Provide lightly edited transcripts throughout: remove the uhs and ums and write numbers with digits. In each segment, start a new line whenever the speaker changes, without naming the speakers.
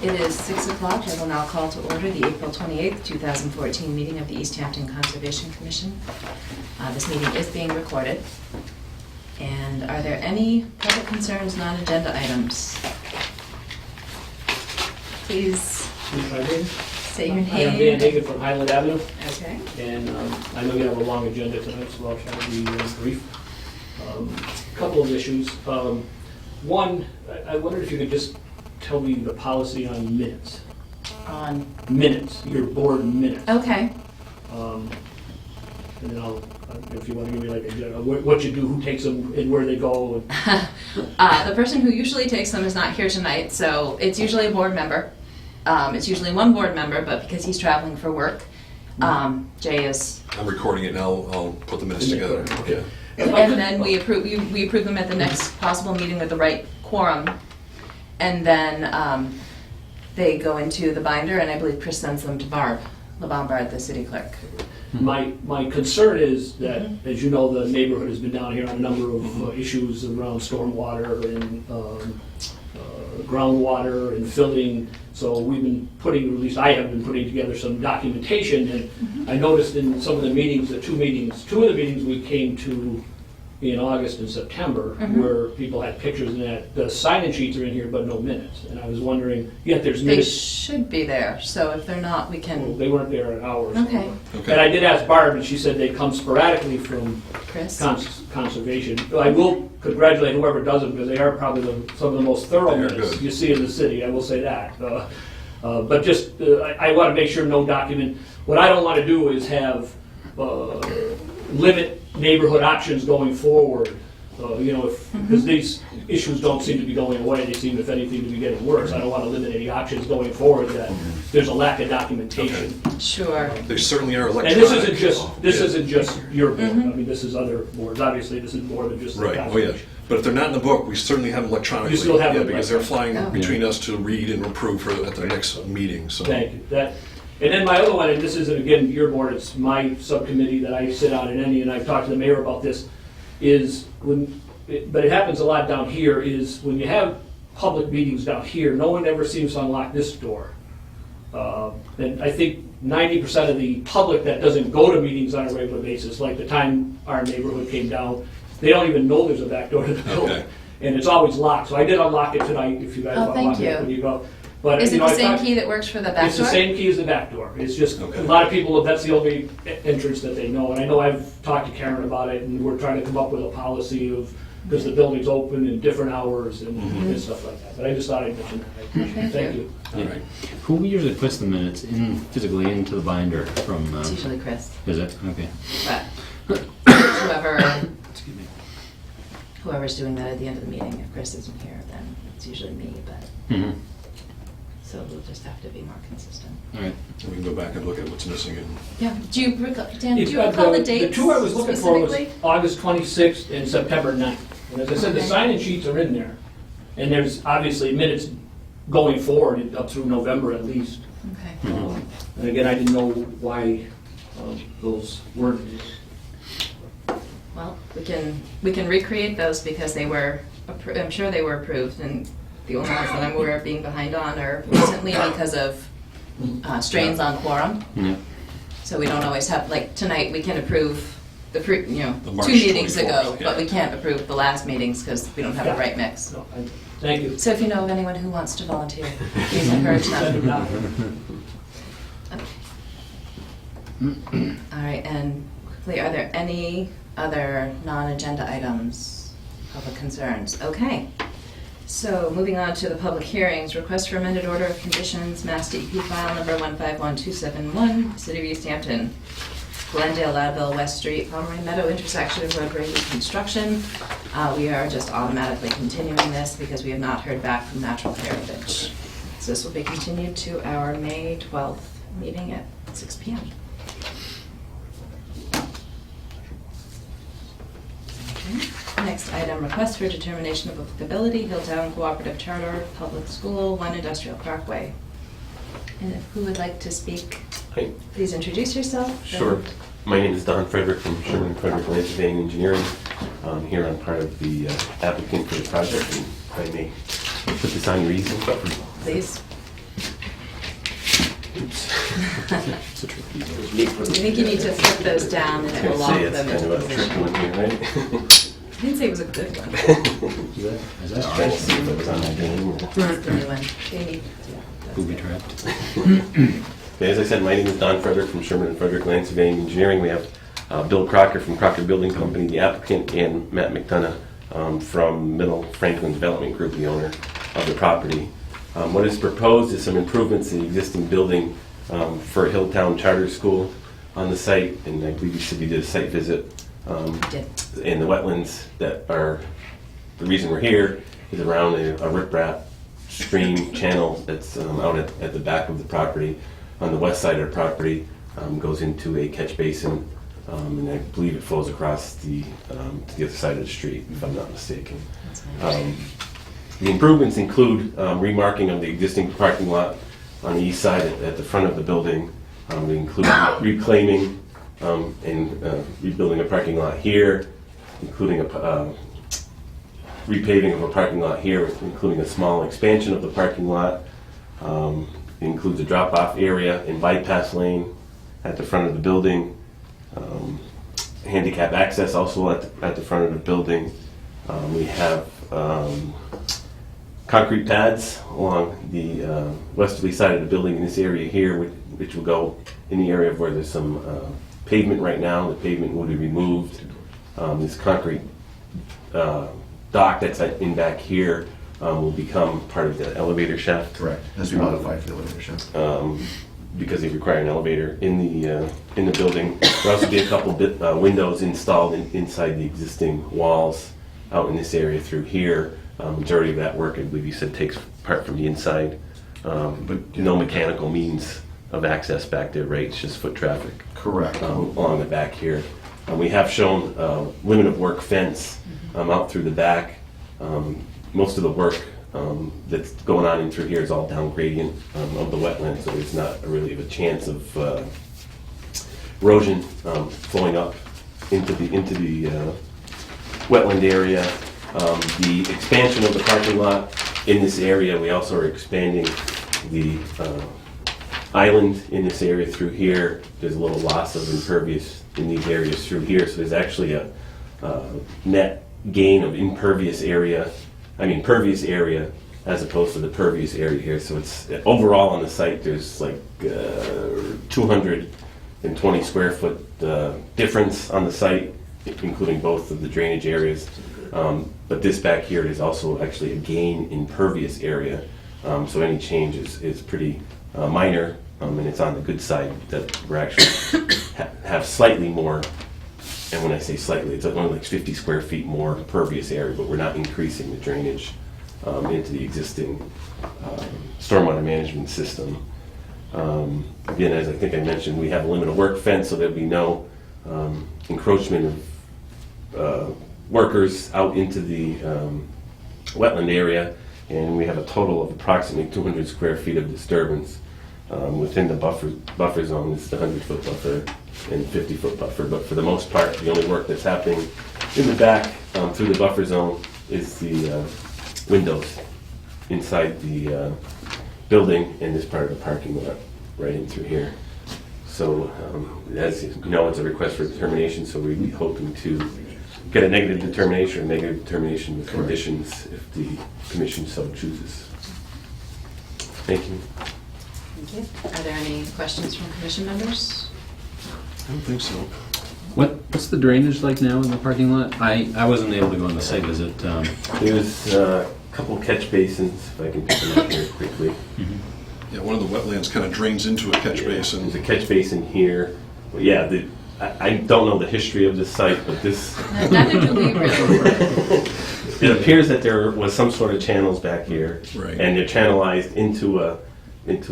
It is 6 o'clock. I will now call to order the April 28th, 2014 meeting of the Easthampton Conservation Commission. This meeting is being recorded. And are there any public concerns, non-agenda items? Please say your name.
I am Dan Hagan from Highland Avenue,
Okay.
and I know you have a long agenda tonight, so I'll try to be brief. A couple of issues. One, I wondered if you could just tell me the policy on minutes.
On.
Minutes, your board minutes.
Okay.
And then I'll, if you want to give me like what you do, who takes them, and where they go.
The person who usually takes them is not here tonight, so it's usually a board member. It's usually one board member, but because he's traveling for work, Jay is.
I'm recording it now. I'll put the minutes together.
Okay.
And then we approve them at the next possible meeting with the right quorum. And then they go into the binder, and I believe Chris sends them to Barb LeBombard, the city clerk.
My concern is that, as you know, the neighborhood has been down here on a number of issues around stormwater and groundwater and filling. So we've been putting, or at least I have been putting together some documentation. And I noticed in some of the meetings, two of the meetings we came to in August and September, where people had pictures and that. The sign-in sheets are in here, but no minutes. And I was wondering, yet there's
They
minutes.
should be there, so if they're not, we can.
They weren't there an hour or so.
Okay.
And I did ask Barb, and she said they come sporadically from
Chris?
conservation. I will congratulate whoever does them, because they are probably some of the most thorough
They are
minutes
good.
you see in the city, I will say that. But just, I want to make sure no document, what I don't want to do is have, limit neighborhood options going forward. Because these issues don't seem to be going away, they seem, if anything, to be getting worse. I don't want to limit any options going forward that there's a lack of documentation.
Sure.
They certainly are electronic.
And this isn't just your board, I
Mm-hmm.
mean, this is other boards, obviously, this is more than just the
Right, oh yeah.
conservation.
But if they're not in the book, we certainly have them electronically.
You still have
Yeah,
them
because they're flying
electronically.
between us to read and approve at the next meeting, so.
Thank you. And then my other one, and this isn't, again, your board, it's my subcommittee that I sit on in any, and I've talked to the mayor about this, is but it happens a lot down here, is when you have public meetings down here, no one ever seems to unlock this door. And I think 90% of the public that doesn't go to meetings on a regular basis, like the time our neighborhood came down, they don't even know there's a back door to the building.
Okay.
And it's always locked, so I did unlock it tonight, if you guys
Oh,
want to
thank
unlock it
you.
when you go. But,
Is it the
I
same
thought-
key that works for the back
It's the
door?
same key as the back door. It's just,
Okay.
a lot of people, that's the only entrance that they know. And I know I've talked to Karen about it, and we're trying to come up with a policy of, because the building's open in different hours and stuff like that. But I just thought I'd mention that. I appreciate it. Thank you.
All right.
Who usually puts the minutes physically into the binder from?
It's usually Chris,
Is it? Okay.
but
Excuse me.
whoever's doing that at the end of the meeting, if Chris isn't here, then it's usually me, but,
Mm-hmm.
so we'll just have to be more consistent.
All right.
We can go back and look at what's missing and.
Yeah, Dan, do
If,
you recall the
The
dates
two I was looking for was
specifically?
August 26th and September 9th. And as I said, the
Okay.
sign-in sheets are in there. And there's obviously minutes going forward up through November at least.
Okay.
And again, I didn't know why those weren't.
Well, we can recreate those because they were, I'm sure they were approved, and the only ones that I'm aware of being behind on are recently because of strains on quorum.
Yeah.
So we don't always have, like tonight, we can approve the
The March
2 meetings
24th,
ago,
yeah.
but we can't approve the last meetings because we don't have the right mix.
So, thank you.
So if you know of anyone who wants to volunteer, please encourage
Send it
them.
down.
All right, and quickly, are there any other non-agenda items, public concerns? Okay. So moving on to the public hearings, request for amended order of conditions, Mass DEP file number 151271, City of Easthampton, Glendale, Loudville, West Street, Pomeroy Meadow intersection of roadway reconstruction. We are just automatically continuing this because we have not heard back from Natural Heritage. So this will be continued to our May 12th meeting at 6 p.m. Okay. Next item, request for determination of applicability, Hilltown Cooperative Charter, Public School, 1 Industrial Parkway. And if who would like to speak,
Hi.
please introduce yourself.
Sure. My name is Don Frederick from Sherman Frederick Landscaping Engineering. Here I'm part of the applicant for the project, and if I may put this on your easel.
Please.
Oops.
It's a tricky one.
I think you need to flip those down and
I
it
was
will
gonna
lock
say, it's
them
kind
into
of a tricky
position.
one here, right?
I didn't say it was a good one.
Is that
Trying to see if it was on my game.
It's the new one. Jamie, yeah, that's
booby
good.
trapped?
Okay, as I said, my name is Don Frederick from Sherman and Frederick Land Surveying Engineering. We have Bill Crocker from Crocker Building Company, the applicant, and Matt McDonough from Middle Franklin Development Group, the owner of the property. What is proposed is some improvements in the existing building for Hilltown Charter School on the site, and I believe you said you did a site visit
Did.
in the wetlands that are, the reason we're here is around a riprap stream channel that's out at the back of the property. On the west side of the property goes into a catch basin, and I believe it flows across to the other side of the street, if I'm not mistaken.
That's fine.
The improvements include remarking of the existing parking lot on the east side at the front of the building. They include reclaiming and rebuilding a parking lot here, including a repaving of a parking lot here, including a small expansion of the parking lot. It includes a drop-off area and bypass lane at the front of the building. Handicap access also at the front of the building. We have concrete pads along the westerly side of the building in this area here, which will go in the area where there's some pavement right now. The pavement will be removed. This concrete dock that's in back here will become part of the elevator shaft.
Correct. Has to be modified for the elevator shaft.
Because they require an elevator in the building. There'll also be a couple windows installed inside the existing walls out in this area through here. Majority of that work, I believe you said, takes part from the inside. But no mechanical means of access back there, right? It's just foot traffic.
Correct.
Along the back here. We have shown limit of work fence out through the back. Most of the work that's going on in through here is all down gradient of the wetland, so there's not really a chance of erosion flowing up into the wetland area. The expansion of the parking lot in this area, we also are expanding the island in this area through here. There's a little loss of impervious in these areas through here, so there's actually a net gain of pervious area as opposed to the pervious area here. So it's overall on the site, there's like 220 square foot difference on the site, including both of the drainage areas. But this back here is also actually a gain in pervious area. So any change is pretty minor, and it's on the good side that we're actually have slightly more. And when I say slightly, it's only like 50 square feet more pervious area, but we're not increasing the drainage into the existing stormwater management system. Again, as I think I mentioned, we have a limit of work fence, so there'll be no encroachment of workers out into the wetland area, and we have a total of approximately 200 square feet of disturbance within the buffer zone. It's the 100-foot buffer and 50-foot buffer, but for the most part, the only work that's happening in the back through the buffer zone is the windows inside the building and this part of the parking lot right in through here. So as you know, it's a request for determination, so we'd be hoping to get a negative determination with
Correct.
conditions if the commission so chooses. Thank you.
Thank you. Are there any questions from commission members?
I don't think so.
What's the drainage like now in the parking lot? I wasn't able to go on the site visit.
There's a couple catch basins, if I can pick them up here quickly.
Yeah, one of the wetlands kind of drains into a catch basin.
There's a catch basin here. But yeah, I don't know the history of this site, but this...
Neither do we really.
It appears that there was some sort of channels back here.
Right.
And they're channelized into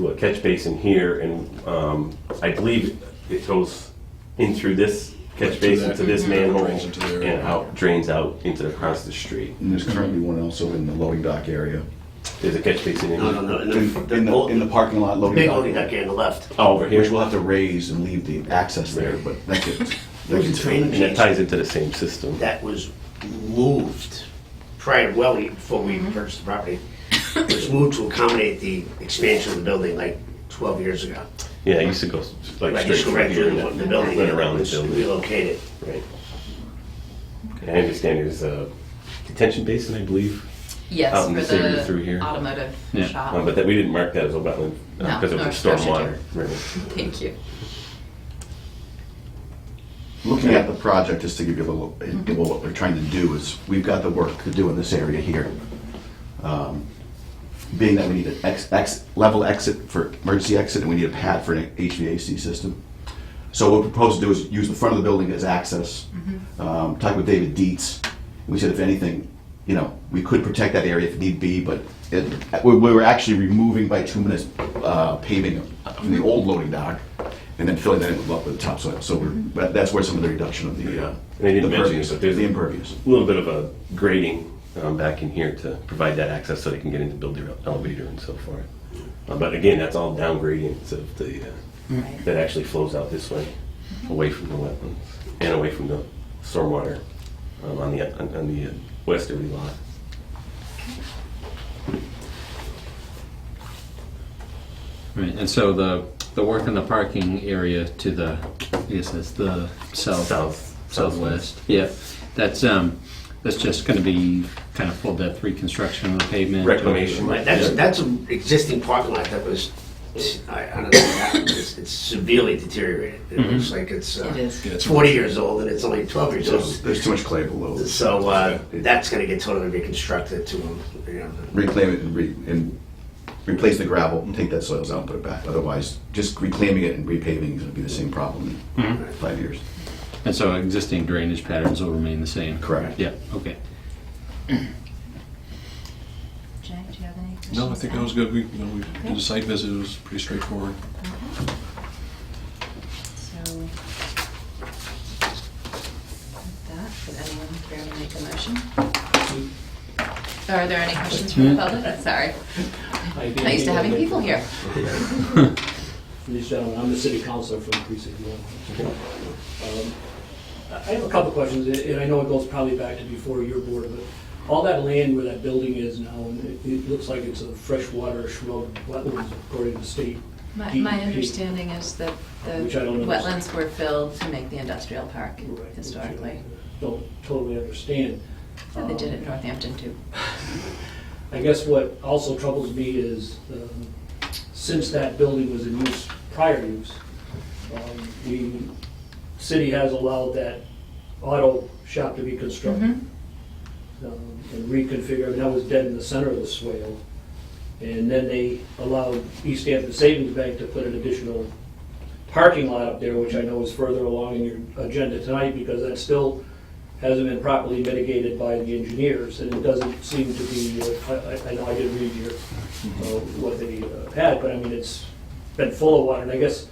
a catch basin here, and I believe it goes in through this catch
Right, to
basin
that-
to this manhole
drains into there.
and drains out into across the street.
And there's currently one also in the loading dock area.
There's a catch basin in
No,
here.
no, no.
In the parking lot loading
Big
dock.
loading dock here on the left.
Oh, over
Which
here.
we'll have to raise and leave the access there, but that gets...
There was a drainage
And it ties into the same system.
that was moved prior, before we purchased the property. It was moved to accommodate the expansion of the building like 12 years ago.
Yeah, I used to go like
Right,
straight
just go
through
right
here
through
and
the building.
run around the
was
building.
Relocated.
Right. I understand there's a detention basin, I believe,
Yes,
out in
for
this area through
the
here.
automotive
Yeah.
shop.
But that we didn't mark that as a wetland
No,
because of the
Nova Scotia
stormwater. Right.
Thank you.
Looking at the project, just to give you a little, what we're trying to do is, we've got the work to do in this area here. Being that we need an level exit for emergency exit, and we need a pad for an HVAC system. So what we propose to do is use the front of the building as access. Talk with David Dietz. We said if anything, we could protect that area if need be, but we were actually removing bituminous paving from the old loading dock and then filling that in with topsoil. So that's where some of the reduction of the
And I didn't mention
impervious,
it, but there's
the impervious.
a little bit of a grading back in here to provide that access so they can get into build their elevator and so forth. But again, that's all down gradients of the
Right.
that actually flows out this way, away from the wetlands and away from the stormwater on the westerly lot.
Right, and so the work in the parking area to the, I guess that's the southwest. Yeah, that's just going to be kind of full depth reconstruction of the pavement.
Reclamation.
Right, that's an existing parking lot that was, I don't know what happened, it's severely deteriorated. It looks like it's
It is.
it's 40 years old and it's only 12 years old.
There's too much clay below.
So that's going to get totally reconstructed to,
Reclaim it and replace the gravel, and take that soils out and put it back. Otherwise, just reclaiming it and repaving is going to be the same problem in 5 years.
And so existing drainage patterns will remain the same?
Correct.
Yeah, okay.
Jay, do you have any questions?
No, I think that was good. We did a site visit. It was pretty straightforward.
Okay. So, with that, would anyone care to make a motion? Are there any questions from the public? Sorry. Not used to having people here.
These gentlemen, I'm the city councilor from precinct 1. I have a couple questions, and I know it goes probably back to before your board, but all that land where that building is now, and it looks like it's a freshwater shrub wetlands according to the state.
My
DEP.
understanding is that the
Which I don't understand.
wetlands were filled to make the industrial park
Right,
historically.
which I don't totally understand.
So they did it in Northampton too.
I guess what also troubles me is, since that building was in use, prior use, the city has allowed that auto shop to be constructed and reconfigured, and that was dead in the center of the swale. And then they allowed Easthampton Savings Bank to put an additional parking lot up there, which I know is further along in your agenda tonight, because that still hasn't been properly mitigated by the engineers, and it doesn't seem to be, I know I did read your, what they had, but I mean, it's been full of water, and I guess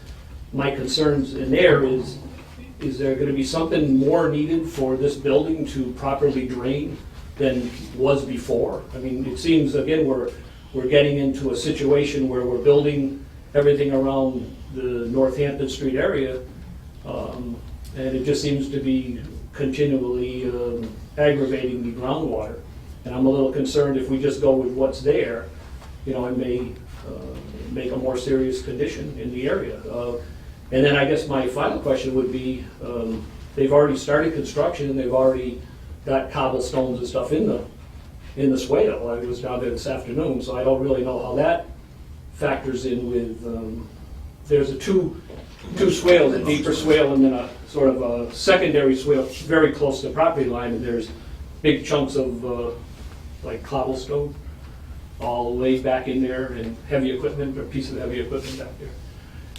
my concerns in there is there gonna be something more needed for this building to properly drain than was before? I mean, it seems, again, we're getting into a situation where we're building everything around the Northampton Street area, and it just seems to be continually aggravating the groundwater. And I'm a little concerned if we just go with what's there, it may make a more serious condition in the area. And then I guess my final question would be, they've already started construction and they've already got cobblestones and stuff in the swale. I was down there this afternoon, so I don't really know how that factors in with, there's a two swales, a deeper swale and then a sort of a secondary swale very close to the property line, and there's big chunks of like cobblestone all laid back in there, and heavy equipment, or piece of heavy equipment back there.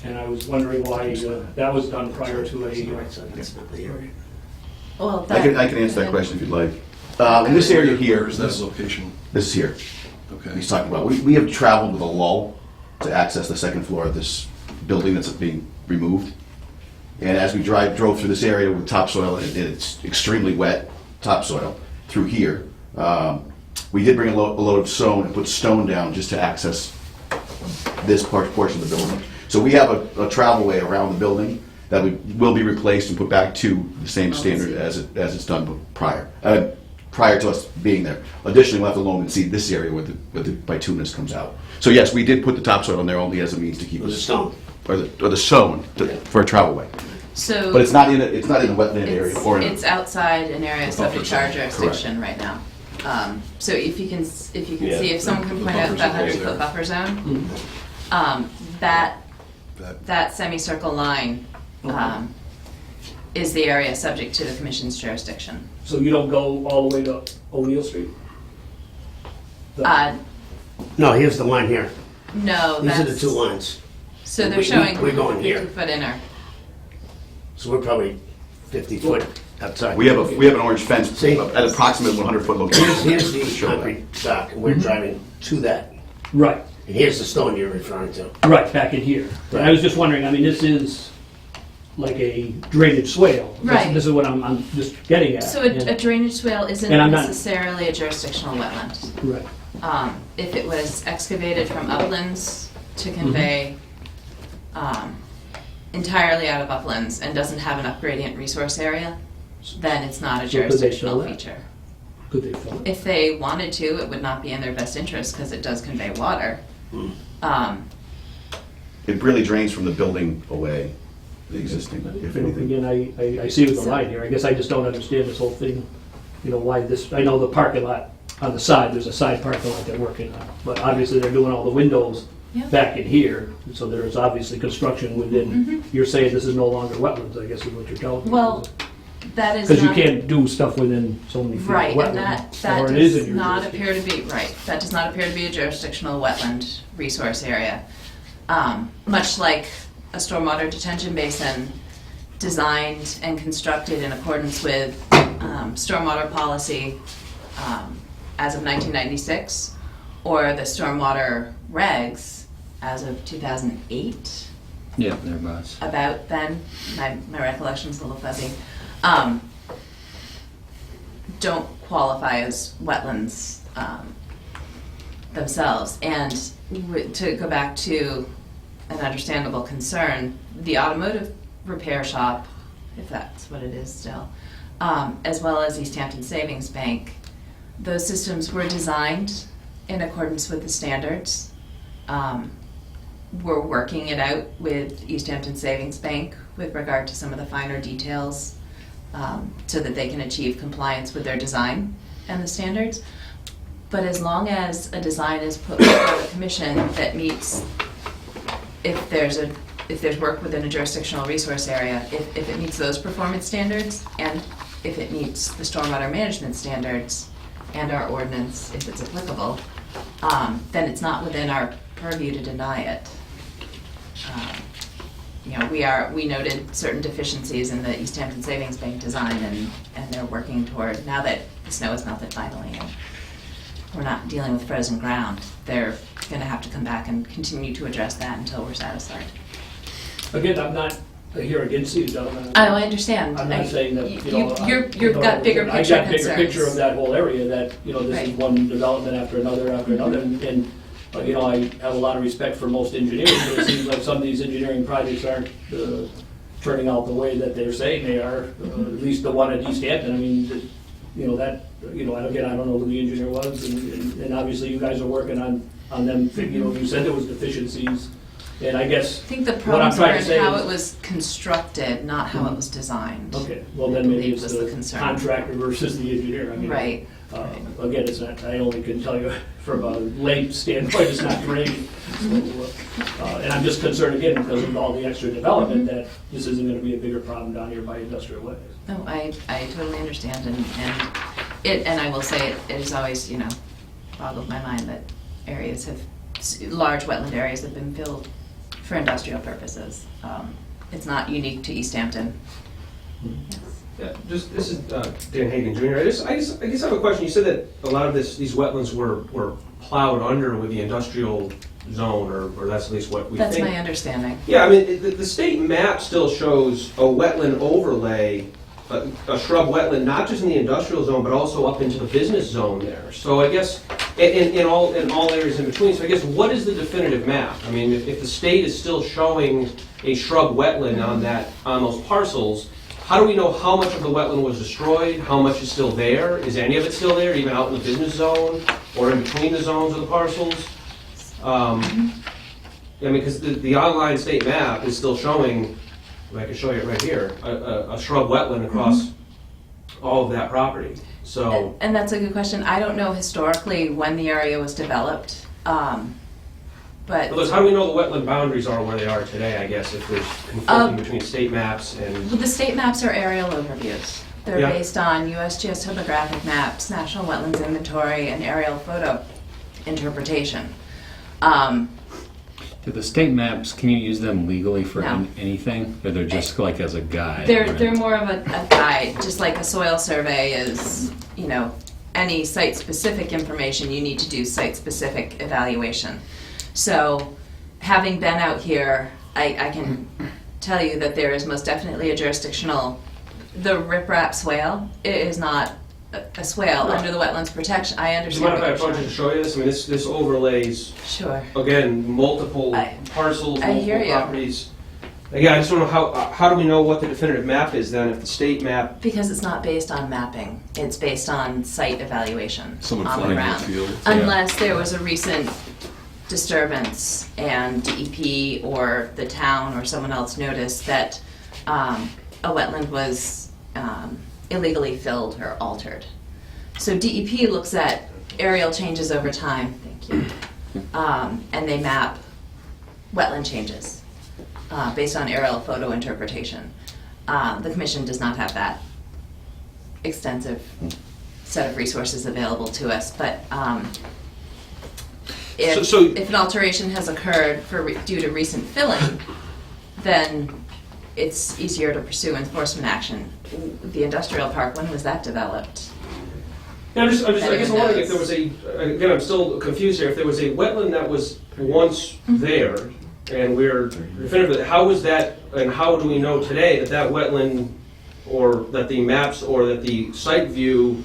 And I was wondering why that was done prior to
that's not the area.
Well,
I can answer that question if you'd like. In this area here,
Where's that location?
this is here,
Okay.
he's talking about, we have traveled with a lull to access the second floor of this building that's being removed. And as we drove through this area with topsoil, and it's extremely wet topsoil through here, we did bring a load of stone and put stone down just to access this portion of the building. So we have a travel way around the building that will be replaced and put back to the same standard as it's done prior. prior to us being there. Additionally, we'll have to loam and seed this area where the bituminous comes out. So yes, we did put the topsoil on there only as a means to keep
It was a
us,
stone.
or the sown for a travel way.
So.
But it's not in a wetland area or in a.
It's outside an area subject to our
zone,
jurisdiction right now. So if you can see, if someone can
the
point out
buffer
that
zone
100-foot
there.
buffer zone,
Mm-hmm.
that semicircle line is the area subject to the commission's jurisdiction.
So you don't go all the way to O'Neill Street?
No, here's the line here.
No,
These are
that's.
the two lines.
So they're
We-
showing
we're going here.
50-foot inner.
So we're probably 50 foot outside.
We have an orange fence
See?
at approximately 100-foot location.
Here's the
Show that.
concrete dock, and we're driving to that.
Right,
And here's the stone you're referring to.
right, back in here. But I was just wondering, I mean, this is like a drainage swale.
Right.
This is what I'm just getting at.
So a drainage swale isn't
And I'm not-
necessarily a jurisdictional wetland.
Right.
If it was excavated from uplands to convey entirely out of uplands and doesn't have an upgradient resource area, then it's not a
So could they
jurisdictional
fill that?
feature.
Could they fill it?
If they wanted to, it would not be in their best interest because it does convey water.
It really drains from the building away, the existing, if anything.
Again, I see with the line here, I guess I just don't understand this whole thing, you know, why this, I know the parking lot on the side, there's a side parking lot they're working on, but obviously they're doing all the windows
Yep.
back in here, so there's obviously construction within, you're saying this is no longer wetlands, I guess is what you're telling me.
Well, that is
Because you
not.
can't do stuff within so many feet of
Right, and
wetland,
that
or it is in
does
your
not
jurisdiction.
appear to be, right, that does not appear to be a jurisdictional wetland resource area. Much like a stormwater detention basin designed and constructed in accordance with stormwater policy as of 1996, or the stormwater regs as of 2008.
Yeah, thereabouts.
About then, my recollection's a little fuzzy, don't qualify as wetlands themselves. And to go back to an understandable concern, the automotive repair shop, if that's what it is still, as well as Easthampton Savings Bank, those systems were designed in accordance with the standards. We're working it out with Easthampton Savings Bank with regard to some of the finer details so that they can achieve compliance with their design and the standards. But as long as a design is put before the commission that meets, if there's work within a jurisdictional resource area, if it meets those performance standards and if it meets the stormwater management standards and our ordinance, if it's applicable, then it's not within our purview to deny it. You know, we noted certain deficiencies in the Easthampton Savings Bank design, and they're working toward, now that the snow has melted finally, and we're not dealing with frozen ground, they're gonna have to come back and continue to address that until we're satisfied.
Again, I'm not here against you, gentlemen.
Oh, I understand.
I'm not saying that, you know.
You've got bigger picture
I got bigger picture of
concerns.
that whole area, that, you know, this is
Right.
one development after another, and, you know, I have a lot of respect for most engineers, but it seems like some of these engineering projects aren't turning out the way that they're saying they are, at least the one at Easthampton, I mean, you know, that, you know, again, I don't know who the engineer was, and obviously you guys are working on them, you know, you said there was deficiencies, and I guess.
I think the
what I'm
problems
trying
are
to say
in how
is-
it was constructed, not how it was designed.
Okay, well
I
then maybe
believe
it's
was the
the
concern.
contractor versus the engineer, I mean.
Right.
Again, it's not, I only can tell you from a lay standpoint, it's not great. So, and I'm just concerned again, because of all the extra development, that this isn't gonna be a bigger problem down here by industrial ways.
No, I totally understand, and I will say it has always, you know, boggled my mind that areas large wetland areas have been filled for industrial purposes. It's not unique to Easthampton. Yes.
Yeah, this is Dan Hagan Jr. I guess I have a question. You said that a lot of these wetlands were plowed under with the industrial zone, or that's at least what we
That's
think.
my understanding.
Yeah, I mean, the state map still shows a wetland overlay, a shrub wetland, not just in the industrial zone, but also up into the business zone there. So I guess, in all areas in between, so I guess what is the definitive map? I mean, if the state is still showing a shrub wetland on those parcels, how do we know how much of the wetland was destroyed, how much is still there? Is any of it still there, even out in the business zone, or in between the zones of the parcels? I mean, because the online state map is still showing, I can show you it right here, a shrub wetland across all of that property. So,
And that's a good question. I don't know historically when the area was developed, but
Liz, how do we know the wetland boundaries are where they are today, I guess, if there's conflicting between state maps and...
well, the state maps are aerial overviews. They're
Yeah.
based on USGS topographic maps, National Wetlands Inventory, and aerial photo interpretation.
Do the state maps, can you use them legally for
No.
anything? Or they're just like as a guide?
They're
right?
more of a guide, just like a soil survey is, you know, any site-specific information, you need to do site-specific evaluation. So, having been out here, I can tell you that there is most definitely a jurisdictional, the riprap swale, it is not a swale
Right.
under the wetlands protection. I
Do you
understand
mind if I
what you're
approach it to
showing.
show you this? I mean, this overlays,
Sure.
again, multiple parcels,
I hear
multiple
you.
properties. Again, I just don't know how do we know what the definitive map is then if the state map...
Because it's not based on mapping, it's based on site evaluation
Someone
on the
flying in
ground.
the field.
Unless there was a recent disturbance and DEP or the town or someone else noticed that a wetland was illegally filled or altered. So DEP looks at aerial changes over time, thank you, and they map wetland changes based on aerial photo interpretation. The commission does not have that extensive set of resources available to us, but if,
So-
if an alteration has occurred due to recent filling, then it's easier to pursue enforcement action. The industrial park, when was that developed?
Yeah, I guess I'm wondering if there was again, I'm still confused here, if there was a wetland that was once there, and we're definitively, how was that, and how do we know today that that wetland, or that the maps, or that the site view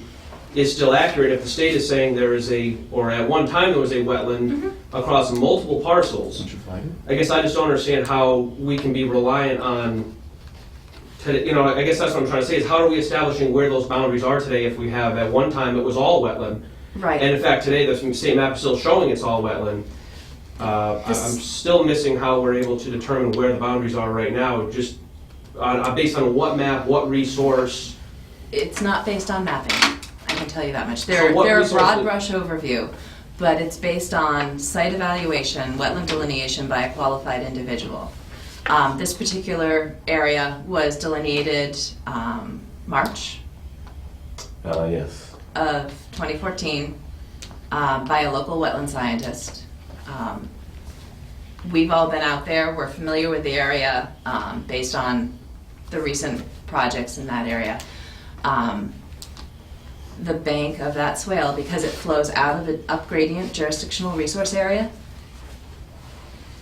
is still accurate if the state is saying there is or at one time there was a wetland across multiple parcels? I guess I just don't understand how we can be reliant on, I guess that's what I'm trying to say, is how are we establishing where those boundaries are today if we have, at one time, it was all wetland?
Right.
And in fact, today, the state map is still showing it's all wetland. I'm still missing how we're able to determine where the boundaries are right now, just based on what map, what resource.
It's not based on mapping, I can tell you that much.
So
They're
what
a broad
resources-
brush overview, but it's based on site evaluation, wetland delineation by a qualified individual. This particular area was delineated March
Yes.
of 2014 by a local wetland scientist. We've all been out there, we're familiar with the area based on the recent projects in that area. The bank of that swale, because it flows out of the upgradient jurisdictional resource area,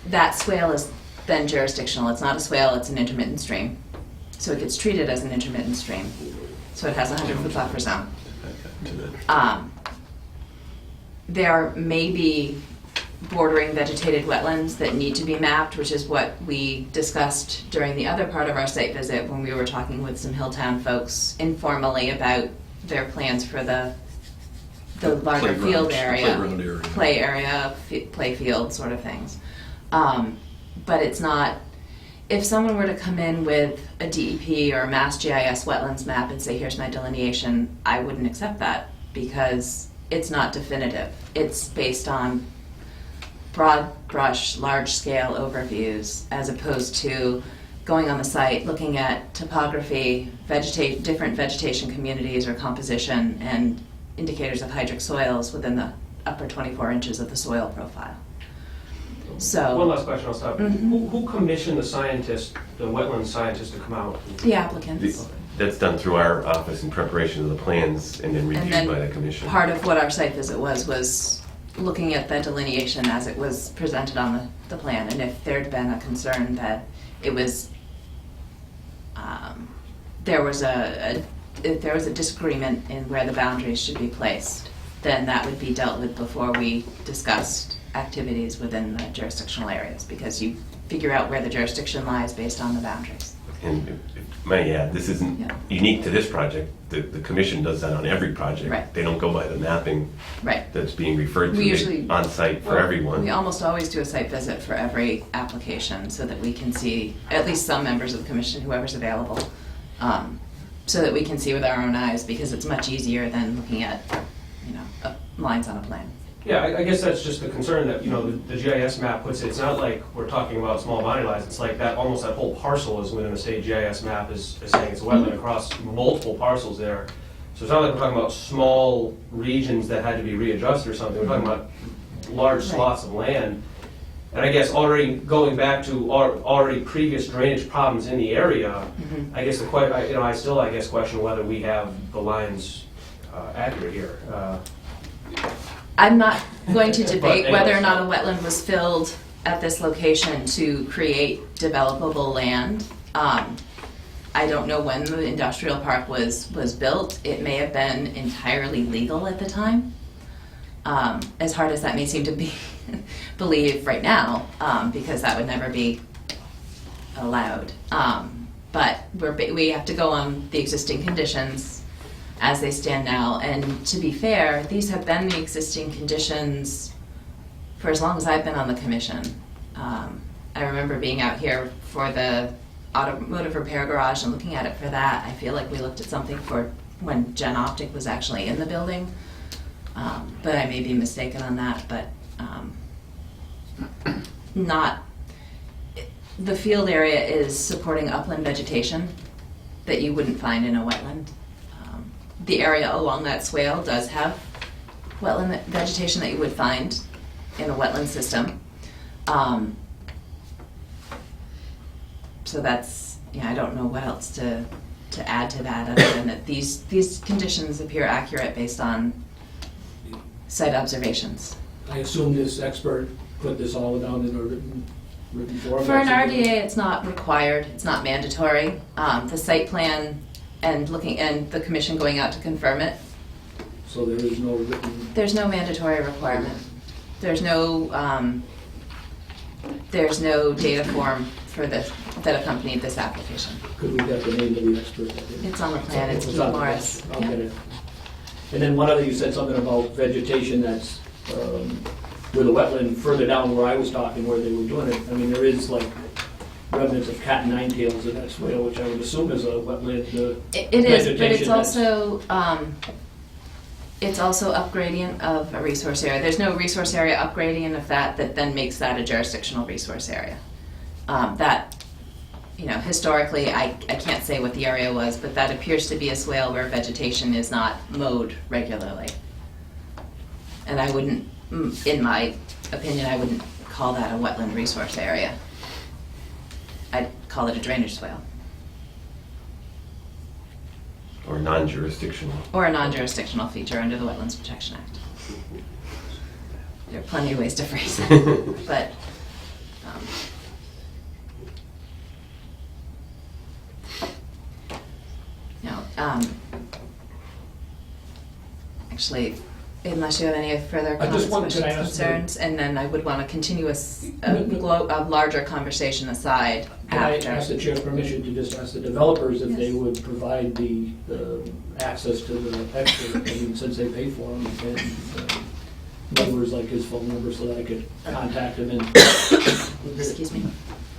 that swale is then jurisdictional. It's not a swale, it's an intermittent stream. So it gets treated as an intermittent stream. So it has a 100-foot buffer zone. There may be bordering vegetated wetlands that need to be mapped, which is what we discussed during the other part of our site visit when we were talking with some Hilltown folks informally about their plans for the larger
Playground,
field area,
playground area.
play area, play field sort of things. But it's not, if someone were to come in with a DEP or a Mass GIS wetlands map and say, here's my delineation, I wouldn't accept that because it's not definitive. It's based on broad brush, large scale overviews as opposed to going on the site, looking at topography, different vegetation communities or composition, and indicators of hydric soils within the upper 24 inches of the soil profile. So,
One last question, I'll stop.
Mhm.
Who commissioned the scientist, the wetland scientist, to come out?
the applicants.
That's done through our office in preparation of the plans and then
And
reviewed
then
by the commission.
part of what our site visit was looking at the delineation as it was presented on the plan, and if there'd been a concern that it was, if there was a disagreement in where the boundaries should be placed, then that would be dealt with before we discussed activities within the jurisdictional areas, because you figure out where the jurisdiction lies based on the boundaries.
And if I may add, this isn't
Yeah.
unique to this project. The commission does that on every project.
Right.
They don't go by the mapping
Right.
that's being referred to.
We
They
usually-
on site for
Well,
everyone.
We almost always do a site visit for every application so that we can see, at least some members of the commission, whoever's available, so that we can see with our own eyes, because it's much easier than looking at, lines on a plan.
Yeah, I guess that's just the concern that, the GIS map puts it, it's not like we're talking about small boundary lines, it's like that, almost that whole parcel is within the state GIS map is saying it's a wetland across multiple parcels there. So it's not like we're talking about small regions that had to be readjusted or something, we're talking about large swaths of land. And I guess already going back to already previous drainage problems in the area, I guess I still question whether we have the lines accurate here.
I'm not going to debate
But
whether or
anyways.
not a wetland was filled at this location to create developable land. I don't know when the industrial park was built. It may have been entirely legal at the time. As hard as that may seem to be believe right now, because that would never be allowed. But we have to go on the existing conditions as they stand now. And to be fair, these have been the existing conditions for as long as I've been on the commission. I remember being out here for the automotive repair garage and looking at it for that. I feel like we looked at something for when Gen Optic was actually in the building. But I may be mistaken on that, but the field area is supporting upland vegetation that you wouldn't find in a wetland. The area along that swale does have wetland vegetation that you would find in a wetland system. So that's, I don't know what else to add to that other than that these conditions appear accurate based on site observations.
I assume this expert put this all down in a written form?
For an RDA, it's not required, it's not mandatory. The site plan and the commission going out to confirm it,
So there is no written,
there's no mandatory requirement. There's no data form for this that accompanied this application.
could we get the name of the expert? that did it?
It's on the plan, it's
It's
Keith
on the plan.
Morris.
I'll
Yeah.
get it. And then one other, you said something about vegetation that's with a wetland further down where I was talking, where they were doing it. I mean, there is like remnants of cat and nine tails in that swale, which I would assume is a wetland.
It is, but it's
vegetation that's-
also upgradient of a resource area. There's no resource area upgradient of that then makes that a jurisdictional resource area. Historically, I can't say what the area was, but that appears to be a swale where vegetation is not mowed regularly. And I wouldn't, in my opinion, I wouldn't call that a wetland resource area. I'd call it a drainage swale,
Or non-jurisdictional.
or a non-jurisdictional feature under the Wetlands Protection Act. There are plenty of ways to phrase it, but, actually, unless you have any further
I
comments,
just want-
questions,
can I ask
concerns, and then I would want to continue a larger conversation aside
Can I
after.
ask the chair's permission to just ask the developers if they would provide the access to the expert, I mean, since they pay for them, and numbers like his phone number so that I could contact him and.
Excuse me.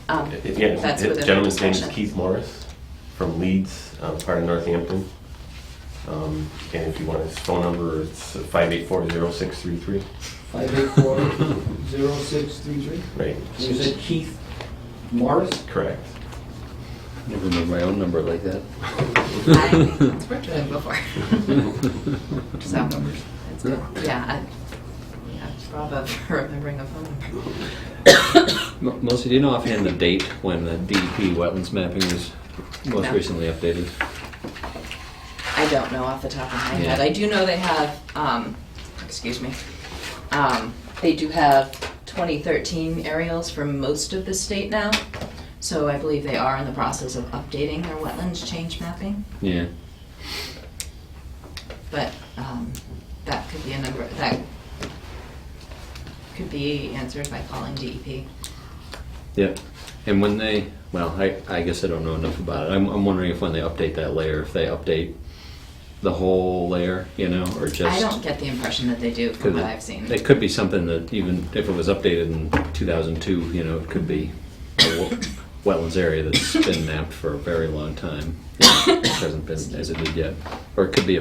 Yeah,
That's
the
within
gentleman's name is
discretion.
Keith Morris from Leeds, part of Northampton. And if you want his phone number, it's 584-0633.
584-0633.
Right,
You said Keith Morris?
correct.
Never remember my own number like that.
It's worked with him before. So, it's good. Yeah, bravo for remembering a phone number.
Melissa, do you know offhand the date when the DEP wetlands mapping was most
No.
recently updated?
I don't know off the top of my head.
Yeah.
I do know they have, excuse me, they do have 2013 aerials for most of the state now. So I believe they are in the process of updating their wetlands change mapping.
Yeah.
But that could be that could be answered by calling DEP.
Yep. And when they, well, I guess I don't know enough about it. I'm wondering if when they update that layer, if they update the whole layer, or just.
I don't get the impression that they do from what I've seen.
It could be something that even if it was updated in 2002, it could be a wetlands area that's been mapped for a very long time. It hasn't been as it did yet. Or it could be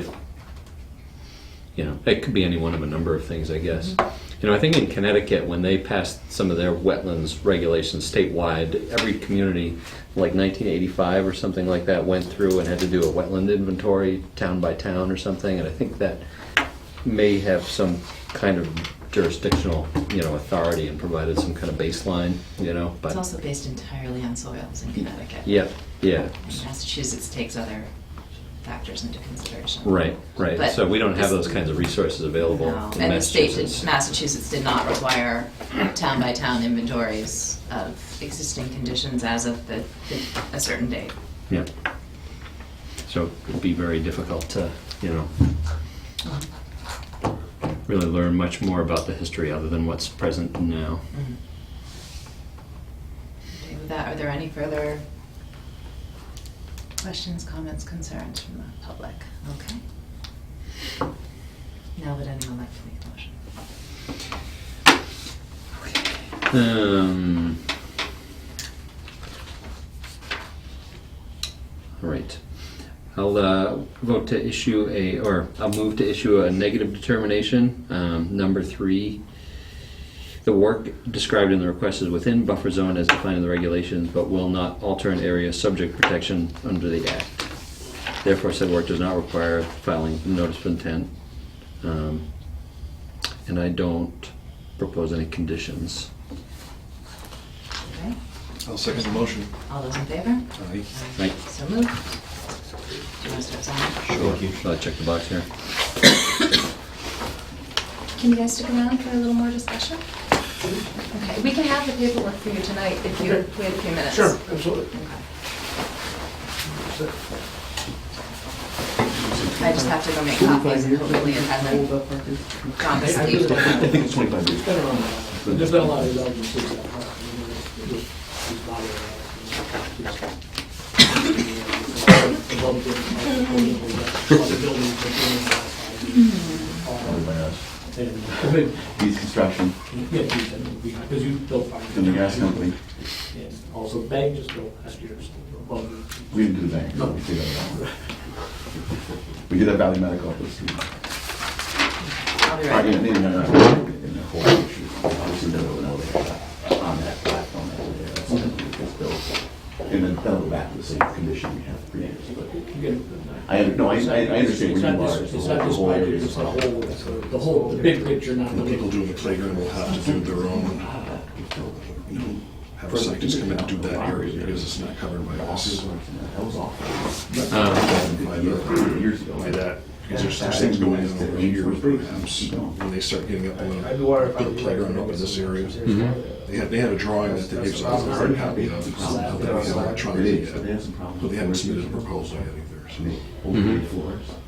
it could be any one of a number of things, I guess. I think in Connecticut, when they passed some of their wetlands regulations statewide, every community, like 1985 or something like that, went through and had to do a wetland inventory town by town or something, and I think that may have some kind of jurisdictional, authority and provided some kind of baseline, but.
It's also based entirely on soils in Connecticut.
Yeah.
Massachusetts takes other factors into consideration.
Right.
But
So we don't have
this-
those kinds of resources available
No,
in
and the state,
Massachusetts.
Massachusetts did not require town-by-town inventories of existing conditions as of a certain date.
Yeah. So it would be very difficult to, really learn much more about the history other than what's present now.
Okay, with that, are there any further questions, comments, concerns from the public? Okay. Now would anyone like to make a motion?
All right. I'll vote to issue I'll move to issue a negative determination. Number 3, the work described in the request is within buffer zone as defined in the regulations, but will not alter an area subject to protection under the Act. Therefore, said work does not require filing notice of intent. And I don't propose any conditions.
Okay,
I'll second the motion.
all those in favor?
Aye.
Right.
So moved. Do you want to start signing?
Sure. Shall I check the box here?
Can you guys stick around for a little more discussion? Okay, we can have the paperwork for you tonight if you wait a few minutes.
Sure, absolutely.
Okay. I just have to go make copies and hopefully it hasn't gone to sleep.
I think it's 25 years.
There's been a lot of developments since that.
These construction,
Because you built fire.
and the gas company,
And also, Bang just built last year.
we didn't do the bank. We did that. We did that Valley Medical.
I'll be right back.
In the Hawaii issue, obviously, there was no on that platform. That's built. And then that'll go back to the same condition we had previously. I understand where you are.
It's not just project, it's the whole, the big picture, not
And the
the
people doing the playground will have to do their own, have a scientist come in to do that area because it's not covered by us.
That was awful.
By
Years ago.
that, because there's things going on over here perhaps, when they start getting up and put a playground up in this area. They had a drawing that they gave us a hard copy of, that we have electronically yet, but they haven't submitted a proposal yet either.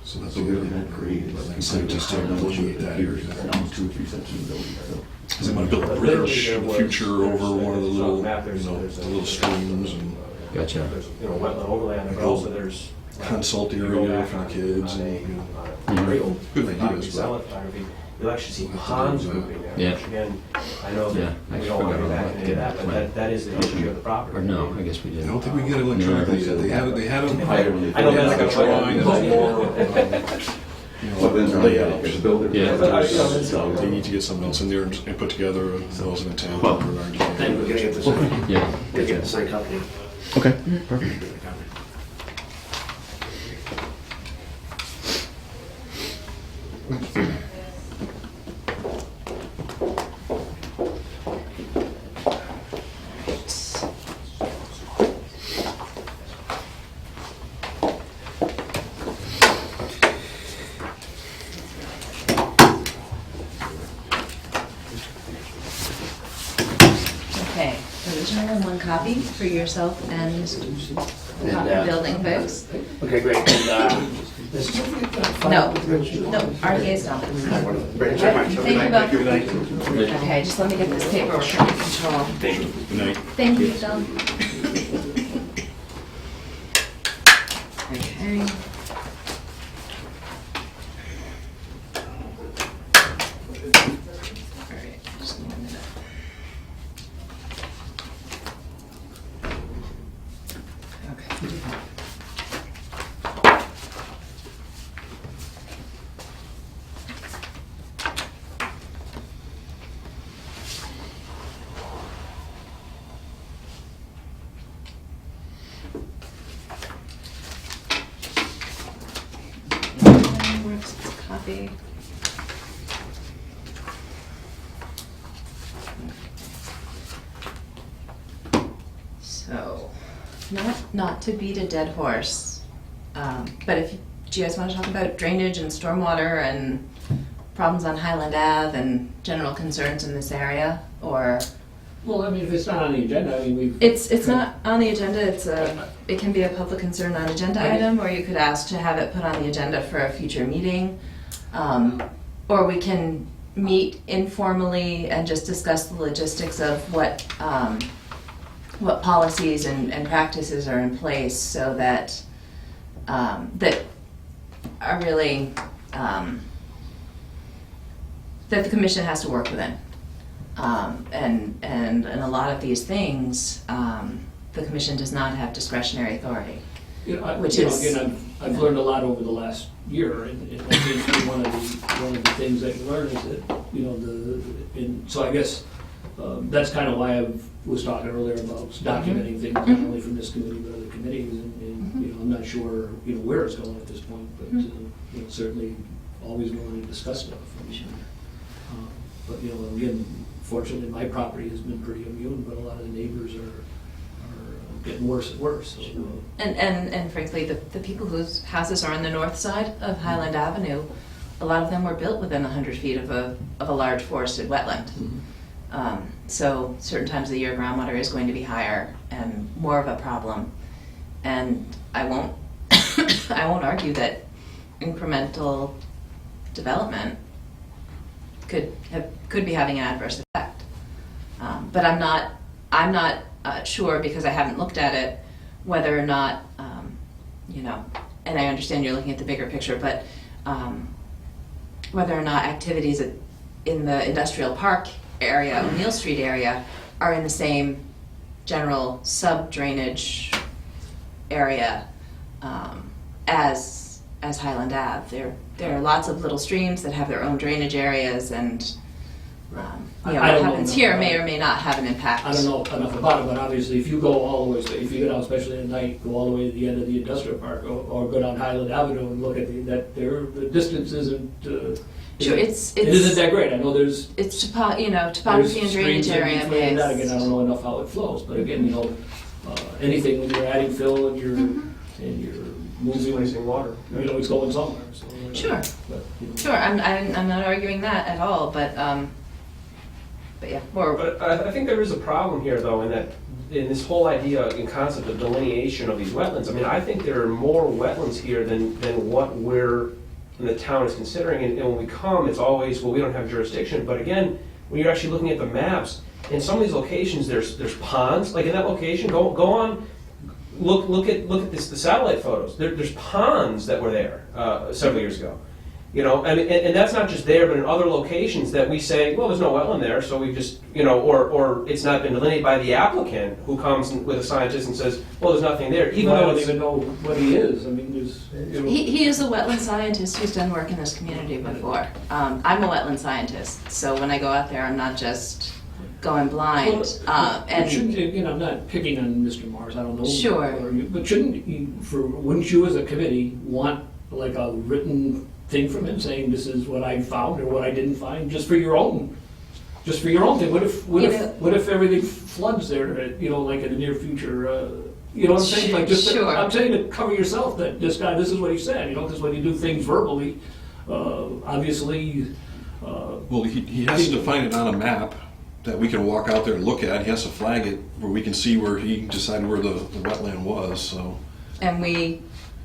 So that's
So
a
we
good,
really had created.
scientists to delineate that area.
Almost 2 or 3 sections of the building, so.
Because they want to build a bridge in the future over one of the little, the little streams and
Gotcha.
Wetland overland, but also there's.
consult area for the kids and, good ideas, but.
You'll actually see ponds moving there,
Yeah.
which again, I know
Yeah,
that
I
we don't want to
forgot
go back
about
into that, but
that.
that is the history of the property.
Or no, I guess we
I
didn't.
don't think we get it electronically yet. They had them.
I know that's
like a
gonna
drawing
be-
that's more,
But then they're
layout.
like, the builder.
Yeah.
They need to get something else in there and put together a those in town.
Well,
Thank you, we're gonna get this,
Yeah.
gonna get the signed copy.
Okay, perfect.
Okay, original and one copy for yourself and
And,
building folks.
Okay, great. And,
No, RDA's don't. Thank you, Bill. Okay, just let me get this paperwork under control.
Thank you.
Thank you, Bill. Okay. All right, just need a minute. Okay. Where's this copy? So, not to beat a dead horse, but if do you guys want to talk about drainage and stormwater and problems on Highland Ave and general concerns in this area, or?
Well, I mean, if it's not on the agenda, I mean, we've.
It's not on the agenda, it can be a public concern non-agenda item, or you could ask to have it put on the agenda for a future meeting. Or we can meet informally and just discuss the logistics of what policies and practices are in place so that, that are really, that the commission has to work within. And a lot of these things, the commission does not have discretionary authority.
Again, I've learned a lot over the last year, and I think one of the things that you learn is that, so I guess that's kind of why I was talking earlier about documenting things, not only from this committee, but other committees, and I'm not sure, where it's going at this point, but certainly always willing to discuss stuff. But, again, fortunately, my property has been pretty immune, but a lot of the neighbors are getting worse and worse. So,
And frankly, the people whose houses are on the north side of Highland Avenue, a lot of them were built within 100 feet of a large forested wetland. So certain times of the year, groundwater is going to be higher and more of a problem. And I won't I won't argue that incremental development could be having an adverse effect. But I'm not sure, because I haven't looked at it, whether or not, and I understand you're looking at the bigger picture, but whether or not activities in the industrial park area, O'Neill Street area, are in the same general sub-drainage area as Highland Ave. There are lots of little streams that have their own drainage areas, and what happens here may or may not have an impact.
I don't know enough about it, but obviously if you go all the way, if you go down, especially at night, go all the way to the end of the industrial park, or go down Highland Avenue and look at the distance isn't.
Sure,
it isn't that great. I know there's.
It's topography and drainage area
Again, I don't know enough how it flows, but again, anything when you're adding fill and you're moving
water,
it's going somewhere. So,
Sure.
But,
Sure, I'm not arguing that at all, but yeah, more.
But I think there is a problem here, though, in this whole idea and concept of delineation of these wetlands. I mean, I think there are more wetlands here than what the town is considering. And when we come, it's always, well, we don't have jurisdiction. But again, when you're actually looking at the maps, in some of these locations, there's ponds. Like in that location, go on, look at the satellite photos. There's ponds that were there several years ago. And that's not just there, but in other locations that we say, well, there's no wetland there, so we just, or it's not been delineated by the applicant who comes with a scientist and says, well, there's nothing there, even
I
though
don't
it's.
even know what he is. I mean, there's.
He is a wetland scientist who's done work in this community before. I'm a wetland scientist, so when I go out there, I'm not just going blind.
I'm not picking on Mr. Mars. I don't know.
Sure.
But wouldn't you as a committee want like a written thing from him saying this is what I found or what I didn't find, just for your own thing? What if everything floods there? Like in the near future. You know what I'm saying? Like
Sure.
I'm saying to cover yourself that this guy, this is what he said. Because when you do things verbally, obviously.
Well, he has to find it on a map that we can walk out there and look at. He has to flag it where we can see where he decided where the wetland was. So.
And we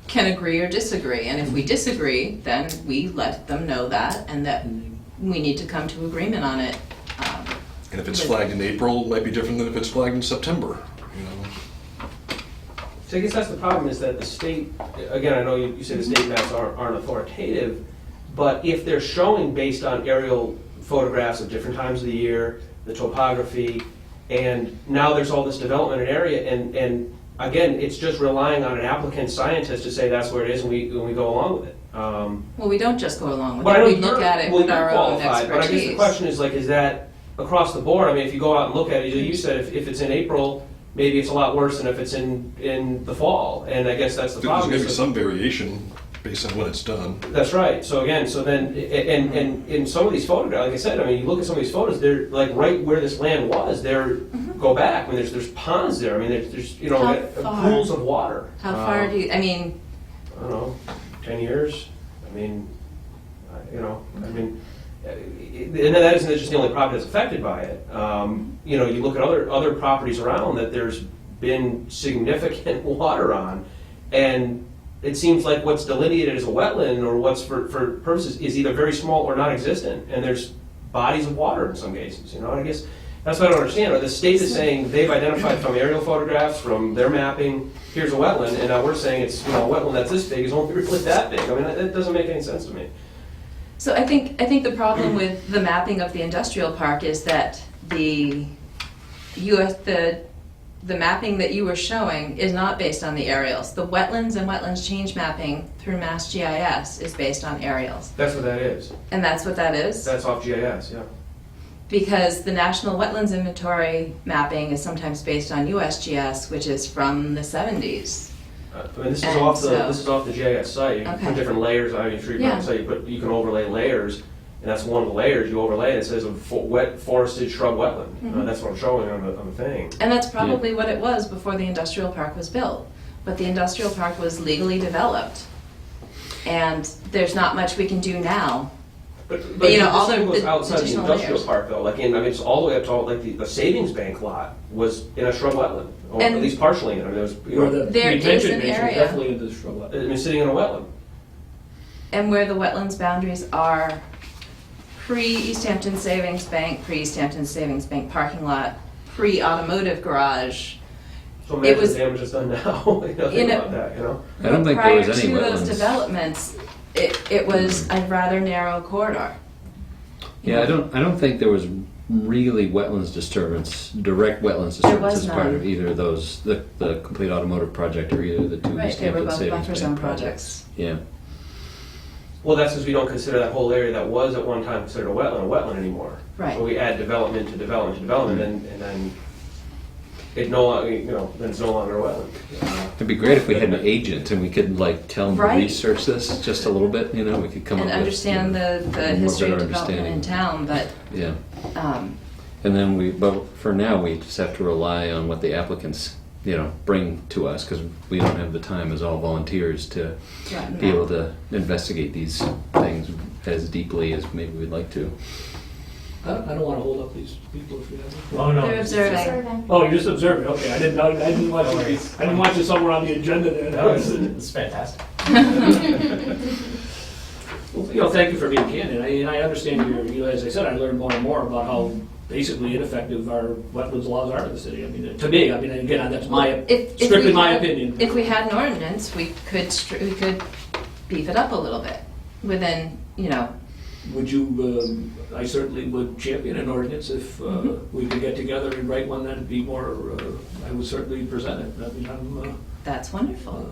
can agree or disagree, and if we disagree, then we let them know that, and that we need to come to agreement on it.
And if it's flagged in April, it might be different than if it's flagged in September, you know?
So I guess that's the problem, is that the state, again, I know you say the state maps aren't authoritative, but if they're showing based on aerial photographs of different times of the year, the topography, and now there's all this development in area, and again, it's just relying on an applicant scientist to say that's where it is, and we go along with it.
Well, we don't just go along with
But I
it,
know
we look
you're-
at it
well,
with
you're
our own
qualified, But I guess the
expertise.
question is, like, is that across the board? I mean, if you go out and look at it, you said if it's in April, maybe it's a lot worse than if it's in the fall, and I guess that's the
There's
problem.
gonna be
is that-
some variation based on when it's done.
That's right. So again, so then, and in some of these photographs, like I said, I mean, you look at some of these photos, they're like right where this land was. Go back. I mean, there's ponds there. I mean, there's you know
How far?
pools of water.
How far do you, I mean,
I don't know, 10 years. I mean, you know, I mean, and that isn't just the only property that's affected by it. You know, you look at other properties around that there's been significant water on, and it seems like what's delineated as a wetland or what's for purposes is either very small or non-existent, and there's bodies of water in some cases, you know, and I guess that's what I don't understand. The state is saying they've identified from aerial photographs, from their mapping, here's a wetland, and now we're saying it's, you know, a wetland that's this big is only really that big. I mean, that doesn't make any sense to me.
so I think the problem with the mapping of the industrial park is that the mapping that you were showing is not based on the aerials. The wetlands and wetlands change mapping through Mass GIS is based on aerials.
That's what that is.
And that's what that is?
That's off GIS, yeah.
Because the National Wetlands Inventory mapping is sometimes based on USGS, which is from the 70s.
I mean, this is
And
off
so-
the GIS site. You can
Okay.
put different layers. I mean, sure you
Yeah.
can say you can overlay layers, and that's one of the layers you overlay. It says a wet forested shrub wetland. That's what I'm showing on the thing.
And that's probably what it was before the industrial park was built. But the industrial park was legally developed. And there's not much we can do now.
But
you know, all
this
the
goes outside the
additional
industrial
layers.
park though. Like I mean, it's all the way up to like the savings bank lot was in a shrub wetland, or at
And-
least partially in it. I mean, there was
Where the
There is
retention
an
basin is
area.
definitely in the shrub wetland.
I mean, sitting in a wetland.
And where the wetlands boundaries are pre-Easthampton Savings Bank, pre-Easthampton Savings Bank parking lot, pre-automotive garage.
So imagine
was-
the damage it's done now. You know, think about that. You know.
I don't think there was any
Prior to those
wetlands.
developments, it was a rather narrow corridor.
Yeah, I don't think there was really wetlands disturbance, direct wetlands
There
disturbance
was
as part
none.
of either of those, the complete automotive project or either the two
Right, they were
Easthampton
both
Savings
buffer zone
Bank
projects.
Yeah.
Well, that's because we don't consider that whole area that was at one time considered a wetland anymore.
Right.
So we add development to development to development, and then it no longer, you know, then it's no longer a wetland.
It'd be great if we had an agent and we could like tell them
Right.
to research this just a little bit, you know, we could come
And
up with.
understand
you know,
the
more
history of
better
development in
understanding.
town, but,
Yeah,
um,
and then but for now, we just have to rely on what the applicants, you know, bring to us, because we don't have the time as all volunteers to
right,
be able to investigate these things as deeply as maybe we'd like to.
I don't want to hold up these people if you have.
Oh, no.
they're observing.
Oh, you're just observing, okay, I didn't watch
No
you,
worries.
I didn't watch you somewhere on the agenda there.
No, it's fantastic.
Well, you know, thank you for being candid, and I understand you know, as I said, I learned more and more about how basically ineffective our wetlands laws are in the city. I mean, to me, I mean, again, that's
If
strictly
we
my
had-
opinion.
If we had an ordinance, we could beef it up a little bit within, you know,
Would you, I certainly would champion an ordinance if we could get together and write one that'd be more, I would certainly present it. I mean,
that's wonderful.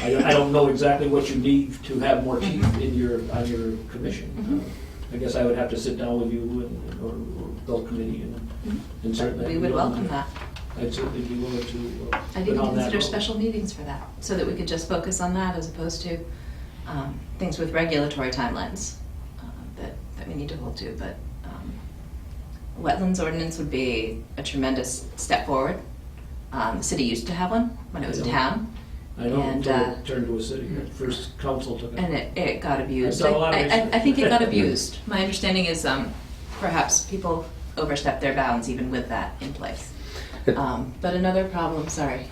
I don't know exactly what you need to have more teeth in on your commission. I guess I would have to sit down with you or Bill committee and certainly.
We would welcome that.
I'd certainly be willing to.
I'd
put
even
on that
consider
road.
special meetings for that, so that we could just focus on that as opposed to things with regulatory timelines that we need to hold to. But wetlands ordinance would be a tremendous step forward. The city used to have one when it was a town,
I know,
and,
until it turned to a city. First council took it.
and it got abused.
I've done a lot of research.
I think it got abused. My understanding is perhaps people overstepped their bounds even with that in place. But another problem, sorry.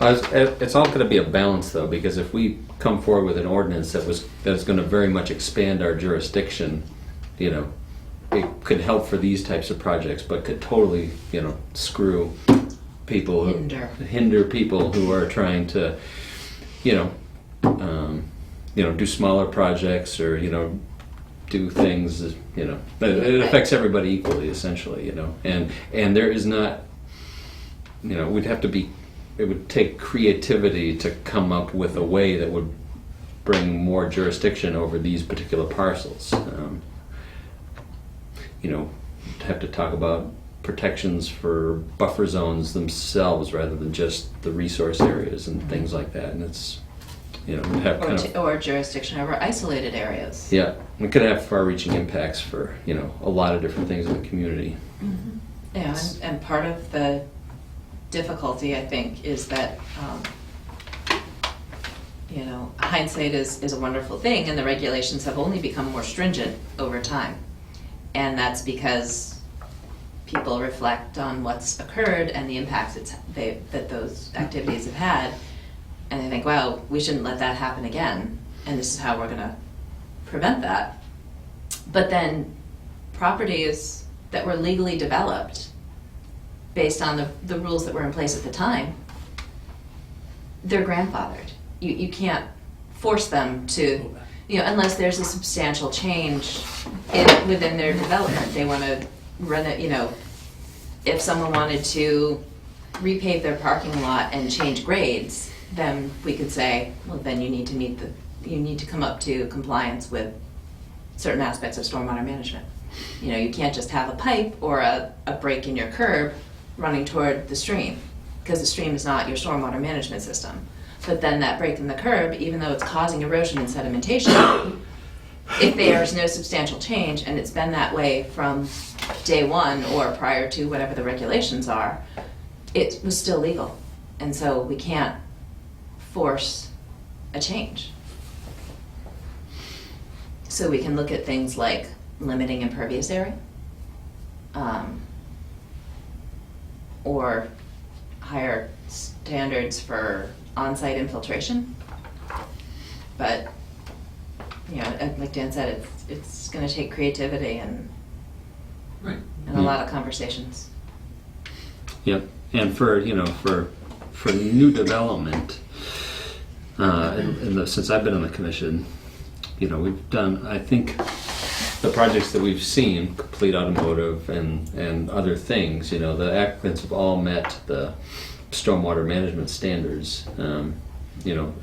It's all gonna be a balance though, because if we come forward with an ordinance that's gonna very much expand our jurisdiction, you know, it could help for these types of projects, but could totally, you know, screw people, hinder people who are trying to, do smaller projects or, do things, it affects everybody equally, essentially, and there is not, it would take creativity to come up with a way that would bring more jurisdiction over these particular parcels. Have to talk about protections for buffer zones themselves rather than just the resource areas and things like that. And it's, we'd have
or jurisdiction over isolated areas.
Yeah, it could have far-reaching impacts for, a lot of different things in the community.
Mm-hmm. Yeah, and part of the difficulty, I think, is that, hindsight is a wonderful thing, and the regulations have only become more stringent over time. And that's because people reflect on what's occurred and the impacts that those activities have had, and they think, wow, we shouldn't let that happen again, and this is how we're going to prevent that. But then properties that were legally developed based on the rules that were in place at the time, they're grandfathered. You can't force them to, unless there's a substantial change within their development. They want to run it, if someone wanted to repave their parking lot and change grades, then we could say, well, then you need to come up to compliance with certain aspects of stormwater management. You can't just have a pipe or a break in your curb running toward the stream, because the stream is not your stormwater management system. But then that break in the curb, even though it's causing erosion and sedimentation, if there's no substantial change, and it's been that way from day one or prior to whatever the regulations are, it was still legal. And so we can't force a change. So we can look at things like limiting impervious area, or higher standards for on-site infiltration. But, like Dan said, it's going to take creativity and a lot of conversations.
Yep, and for new development, since I've been on the commission, we've done, I think, the projects that we've seen, Complete Automotive and other things, the applicants have all met the stormwater management standards,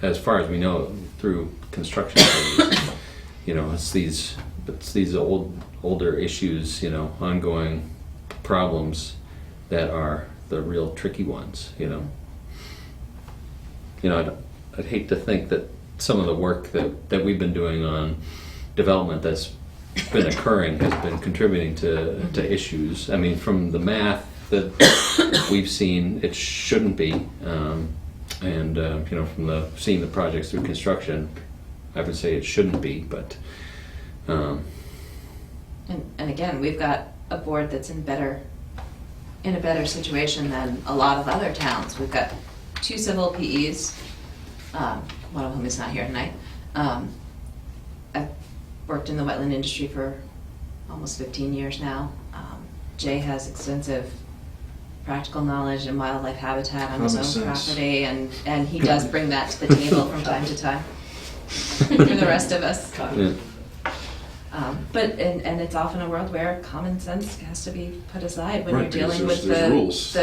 as far as we know through construction studies. It's these older issues, ongoing problems that are the real tricky ones, I'd hate to think that some of the work that we've been doing on development that's been occurring has been contributing to issues. I mean, from the math that we've seen, it shouldn't be, and from seeing the projects through construction, I would say it shouldn't be, but.
And again, we've got a board that's in a better situation than a lot of other towns. We've got 2 civil PEs, one of whom is not here tonight. I've worked in the wetland industry for almost 15 years now. Jay has extensive practical knowledge in wildlife habitat on his own property, and he does bring that to the table from time to time for the rest of us.
Yeah.
But it's often a world where common sense has to be put aside when
Right,
you're dealing
because
with
there's rules.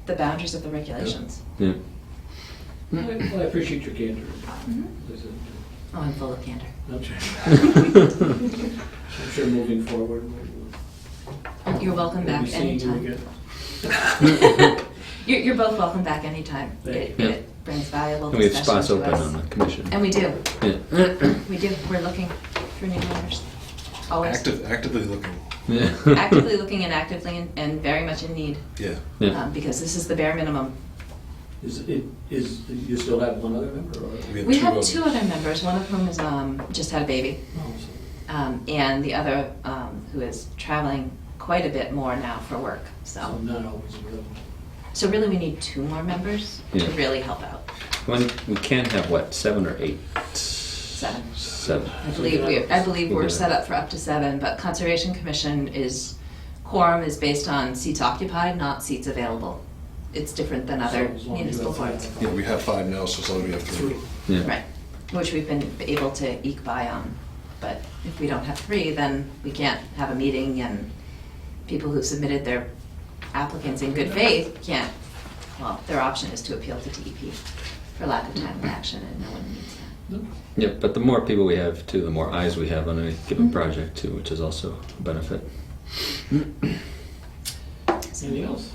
the boundaries of the regulations.
Yeah.
Well, I appreciate your candor.
Oh, I'm full of candor.
Okay. I'm sure moving forward,
You're welcome
we'll
back
be seeing you
anytime.
again.
You're both welcome back anytime.
Thank
you.
It brings valuable
And we have
discussion
spots
to
open
us.
on the commission.
And we do.
Yeah.
We do. We're looking for new members. Always.
Actively looking.
Yeah.
Actively looking and actively and very much in need,
Yeah.
Yeah.
because this is the bare minimum.
You still have one other member? Or?
We have 2 other members, one of whom is just had a baby,
Oh, so
and the other who is traveling quite a bit more now for work.
so
So
not always available.
So really, we need 2 more members to
Yeah.
really help out.
We can have, what, 7 or 8?
7.
7.
I believe we're set up for up to 7, but Conservation Commission quorum is based on seats occupied, not seats available. It's different than other
So as long as you
municipal
have
boards.
Yeah, we have 5 now, so as long as we have 3.
Yeah.
Right, which we've been able to eke by on. But if we don't have 3, then we can't have a meeting, and people who submitted their applicants in good faith can't, well, their option is to appeal to DEP for lack of time of action, and no one needs that.
Yeah, but the more people we have, too, the more eyes we have on any given project, too, which is also a benefit.
Anything else?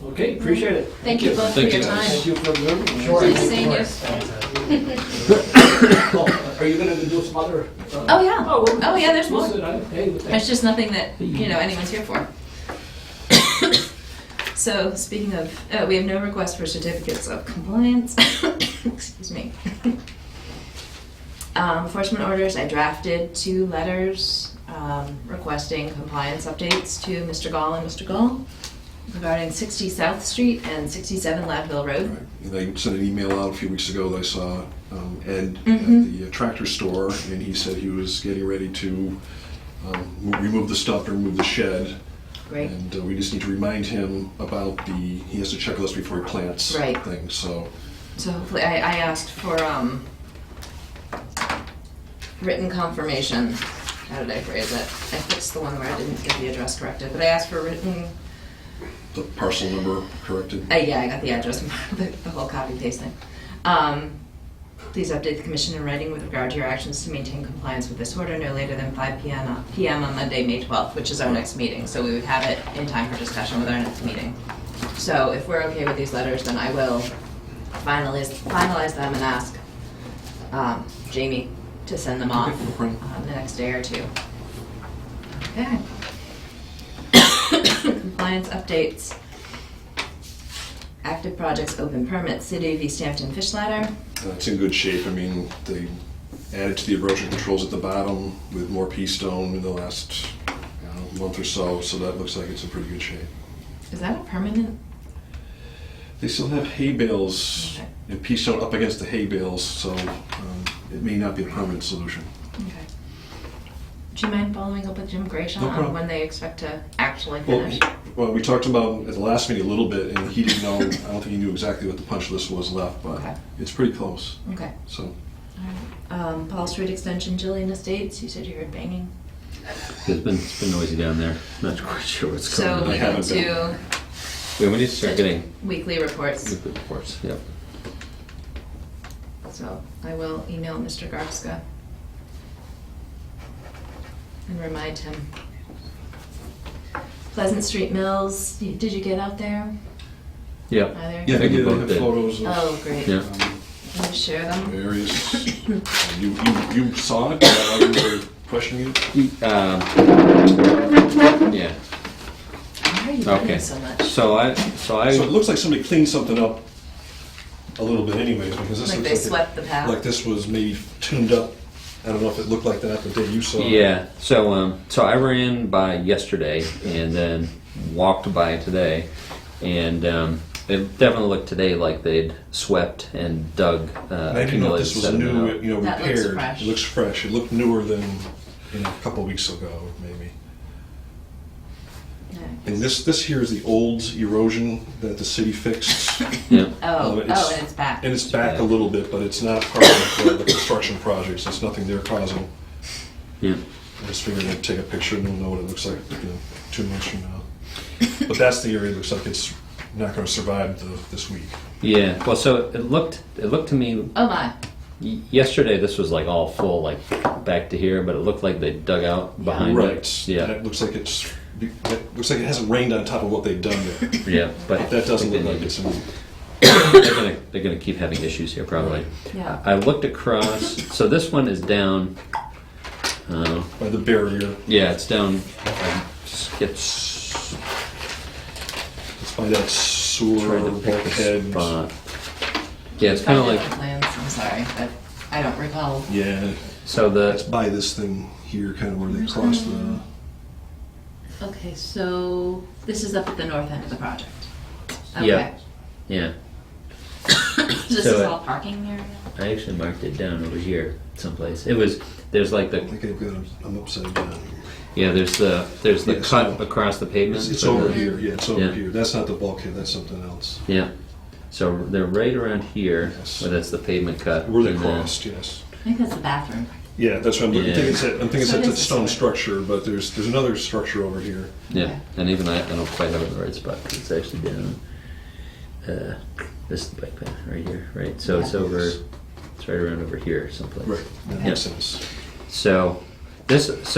Okay, appreciate it.
Thank you both for
Thank
your
you.
time.
Thank you for observing.
Nice seeing you.
Oh, are you gonna do some other?
Oh, yeah.
well,
Oh, yeah, there's more.
listen, hey,
There's just nothing that, anyone's here for. So, speaking of, we have no request for certificates of compliance. Excuse me. Enforcement orders, I drafted 2 letters requesting compliance updates to Mr. Gall and Mr. Gall regarding 60 South Street and 67 Ladville Road.
Right. And I sent an email out a few weeks ago that I saw Ed
Mhm.
at the tractor store, and he said he was getting ready to remove the stuff and remove the shed.
Great.
And we just need to remind him about he has to checklist before he plants
Right.
things, so.
So hopefully, I asked for written confirmation. How did I phrase it? I fixed the one where I didn't get the address corrected, but I asked for written.
The parcel number corrected.
Yeah, I got the address, the whole copy paste thing. Please update the commission in writing with regard to your actions to maintain compliance with this order no later than 5 p.m. on Monday, May 12th, which is our next meeting. So we would have it in time for discussion with our next meeting. So if we're okay with these letters, then I will finalize them and ask Jamie to send them off
Okay, no problem.
the next day or 2. Okay. Compliance updates. Active projects, open permit, City of Easthampton Fish Ladder.
It's in good shape. I mean, they added to the erosion controls at the bottom with more pea stone in the last month or so, so that looks like it's in pretty good shape.
Is that a permanent?
They still have hay bales
Okay.
and pea stone up against the hay bales, so it may not be a permanent solution.
Okay. Do you mind following up with Jim Grayson
No
on
problem.
when they expect to actually
Well,
finish?
well, we talked about at the last meeting a little bit, and he didn't know, I don't think he knew exactly what the punch list was left, but
Okay.
it's pretty close,
Okay.
so.
All right. Paul Street Extension, Jillian Estates, you said you heard banging.
It's been noisy down there. Not quite sure what's
So
going
we
I
need
haven't
to
been.
We need to start getting
weekly reports.
weekly reports, yep.
So I will email Mr. Garska and remind him. Pleasant Street Mills, did you get out there
Yep.
either?
Yeah,
I think we
they
both
have
did.
photos of
Oh, great.
Yeah.
Can you share them?
various, you saw it, I remember questioning you?
Yeah.
Why are you
Okay.
running so much?
So
So it looks like somebody cleaned something up a little bit anyways, because this
Like
looks
they swept the path?
like this was maybe tuned up. I don't know if it looked like that the day you saw it.
yeah. So I ran by yesterday and then walked by today, and it definitely looked today like they'd swept and dug.
And I didn't know if this was
sediment
new,
out.
That looks
repaired.
fresh.
It looks fresh. It looked newer than a couple weeks ago, maybe.
No.
And this here is the old erosion that the city fixed.
Yeah.
Oh,
it's-
and it's back.
And it's back a little bit, but it's not part of the construction projects. It's nothing they're causing.
Yeah.
I just figured I'd take a picture and we'll know what it looks like 2 months from now. But that's the area that looks like it's not going to survive this week.
Yeah. Well, so it looked to me
Oh my.
yesterday. This was like all full, like back to here, but it looked like they dug out behind
Right.
it. Yeah.
That looks like it hasn't rained on top of what they've done there.
Yeah. But
That doesn't
I think
look
they
like it's in.
they're gonna keep having issues here probably.
Yeah.
I looked across. So this one is down.
By the barrier.
Yeah, it's down. It's
It's by that sewer
trying to pick
bulkhead.
the spot. Yeah, it's kind of like
Plans, I'm sorry, but I don't recall.
Yeah,
so
it's
the
by this thing here, kind of where they cross the.
Okay, so this is up at the north end of the project. Okay.
Yeah. Yeah.
This
So
is
it-
all parking area?
I actually marked it down over here someplace. There's like
I
the,
think I've got I'm upside down.
yeah, there's the
Yeah,
cut
so-
across the pavement.
It's
for
over
the-
here, yeah, it's over
Yeah.
here. That's not the bulkhead, that's something else.
Yeah. So they're right around here,
Yes.
where that's the pavement cut.
Where they
and then-
crossed, yes.
I think that's the bathroom.
Yeah, that's what I'm
Yeah.
thinking. I'm thinking
So
it's
it
a
is a
stone
sewer.
structure, but there's another structure over here.
Yeah, and even I don't quite have it in the right spot, 'cause it's actually down, this is the bike path, right here, right? So it's
Yeah.
over, it's right around over here someplace.
Right, that
Okay.
makes sense.
So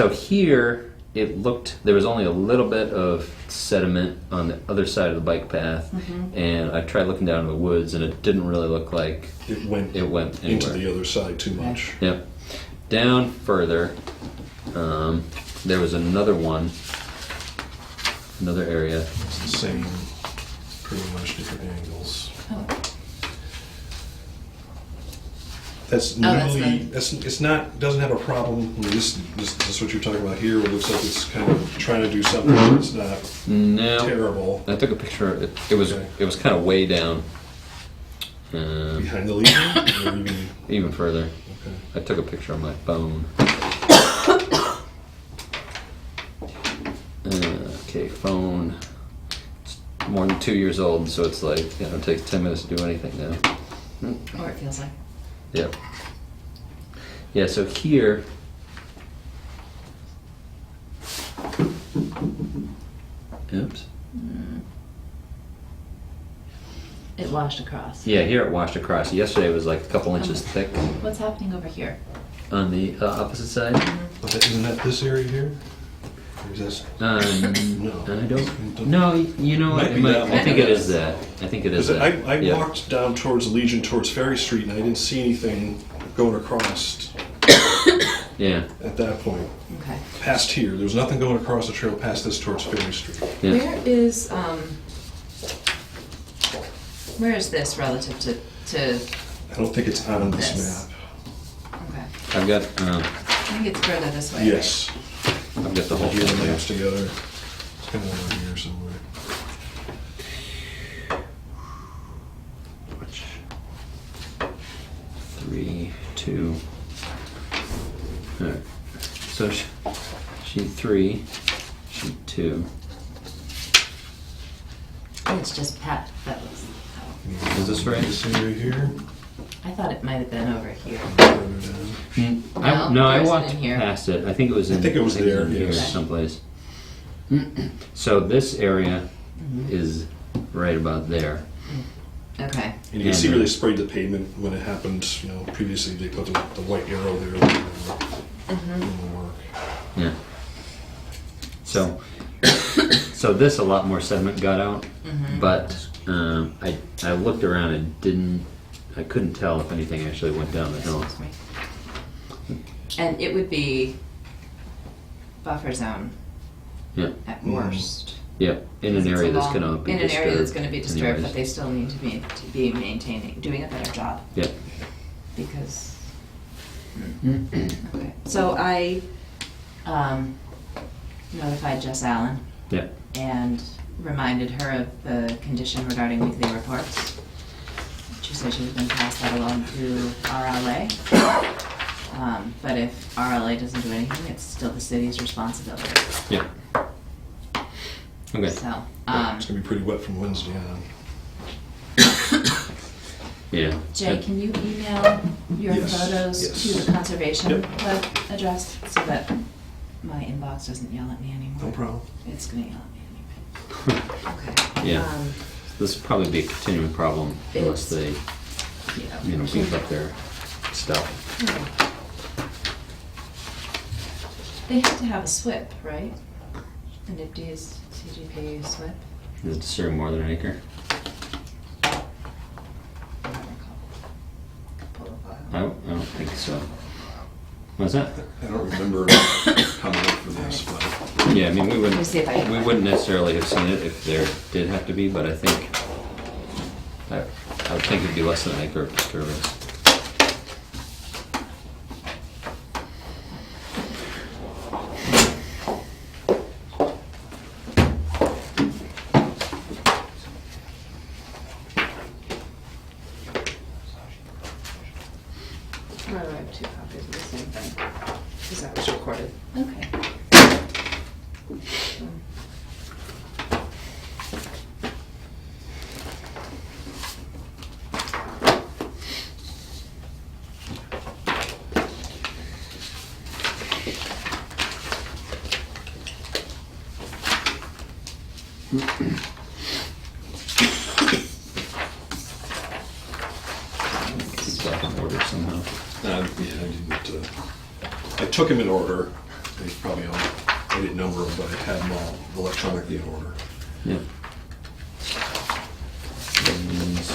here, it looked, there was only a little bit of sediment on the other side of the bike path, and I tried looking down in the woods, and it didn't really look like
It went
it went
into
anywhere.
the other side too much.
Yep. Down further, there was another one, another area.
It's the same, pretty much different angles.
Oh,
That's
that's
newly,
the-
it's not, doesn't have a problem. I mean, this is what you're talking about here. It looks like it's kind of trying to do something, but it's not
No,
terrible.
I took a picture. It was
Okay.
kind of way down,
Behind the Legion, or even,
even further.
okay.
I took a picture on my phone. Okay, phone. It's more than 2 years old, so it's like, it takes 10 minutes to do anything now.
or it feels like.
Yep. Yeah, so here. Oops.
It washed across.
Yeah, here it washed across. Yesterday it was like a couple inches thick
What's happening over here?
on the opposite side.
But isn't that this area here? Or is that, no.
I don't. No, you know what?
Might be that
I
one.
think it is that. I think it is
Because
that.
I
Yeah.
walked down towards Legion, towards Ferry Street, and I didn't see anything going across
Yeah.
at that point.
Okay.
Past here, there was nothing going across the trail past this towards Ferry Street.
Yeah.
Where is this relative to,
I don't think it's on this
This.
map.
okay.
I've got.
I think it's further this way.
Yes.
I've got the whole
Here the
thing.
maps together. It's kind of over here somewhere.
Which? 3, 2. All right. So sheet 3, sheet 2.
It's just Pat, that was, oh.
Is this right?
This area here.
I thought it might have been over here.
Further down.
No,
I
there's
walked
one in here.
past it. I think it was in.
I think it was there,
in here
yes.
someplace. So this area is right about there.
Okay.
And you can see where they sprayed the pavement when it happened, previously they put the white arrow there. Didn't work.
Yeah. So this a lot more sediment got out, but I looked around and I couldn't tell if anything actually went down the hill.
Excuse me. And it would be buffer zone
Yeah.
at worst.
Yep. In an
Because it's
area
a
that's
long-
gonna be
in an area that's going to be disturbed,
anyways.
but they still need to be maintaining, doing a better job.
Yep.
Because. Okay. So I notified Jess Allen
Yep.
and reminded her of the condition regarding weekly reports. She said she was going to pass that along to RLA. But if RLA doesn't do anything, it's still the city's responsibility.
Yep. Okay.
So,
It's gonna be pretty wet from Wednesday on.
Yeah.
Jay, can you email your
Yes,
photos
yes.
to the conservation
Yep.
web address so that my inbox doesn't yell at me anymore?
No problem.
It's gonna yell at me anyway. Okay.
Yeah. This will probably be a continuing problem unless
It's-
they, beef up their stuff.
They have to have a SWIP, right? An IPD's CGP SWIP?
Is it serving more than an acre?
I don't recall. Pull the file.
I don't think so. What's that?
I don't remember how to look for this, but
Yeah, I mean,
Let me see if I can
we
find
wouldn't necessarily have seen it if there did have to be, but I think, I would think it'd be less than an acre of disturbance.
have 2 copies of the same thing, because that was recorded. Okay.
Keep that in order somehow.
Yeah, I didn't, I took them in order. They probably all, I didn't number them, but I had them all electronically in order.
Yeah. These.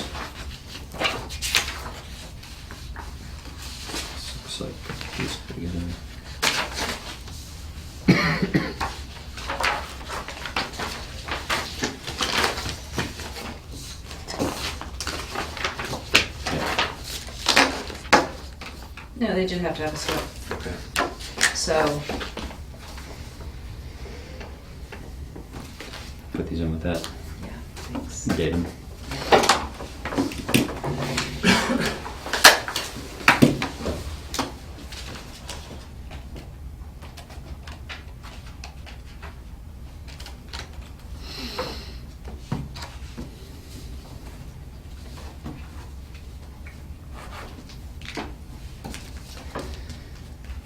Looks like these put together.
No, they do have to have a SWIP.
Okay.
So,
Put these in with that.
yeah, thanks.
Date them.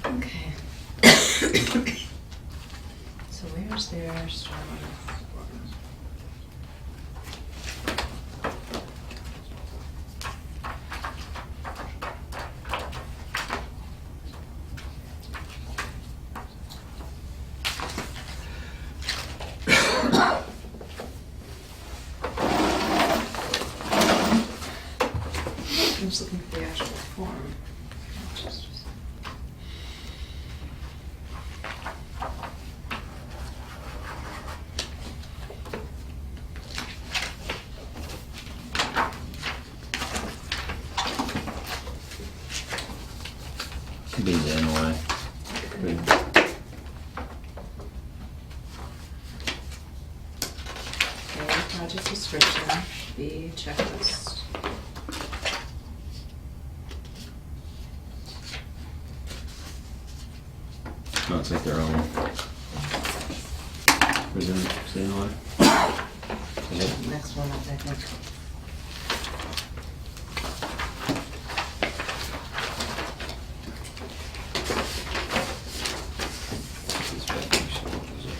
Okay. So where's their stormwater? I'm just looking for the actual form.
Could be the NOI. Good.
A, project description, B, checklist.
No, it's like their own. Present, say NOI. Is it?
Next one up, I think.
These back here, so what is it?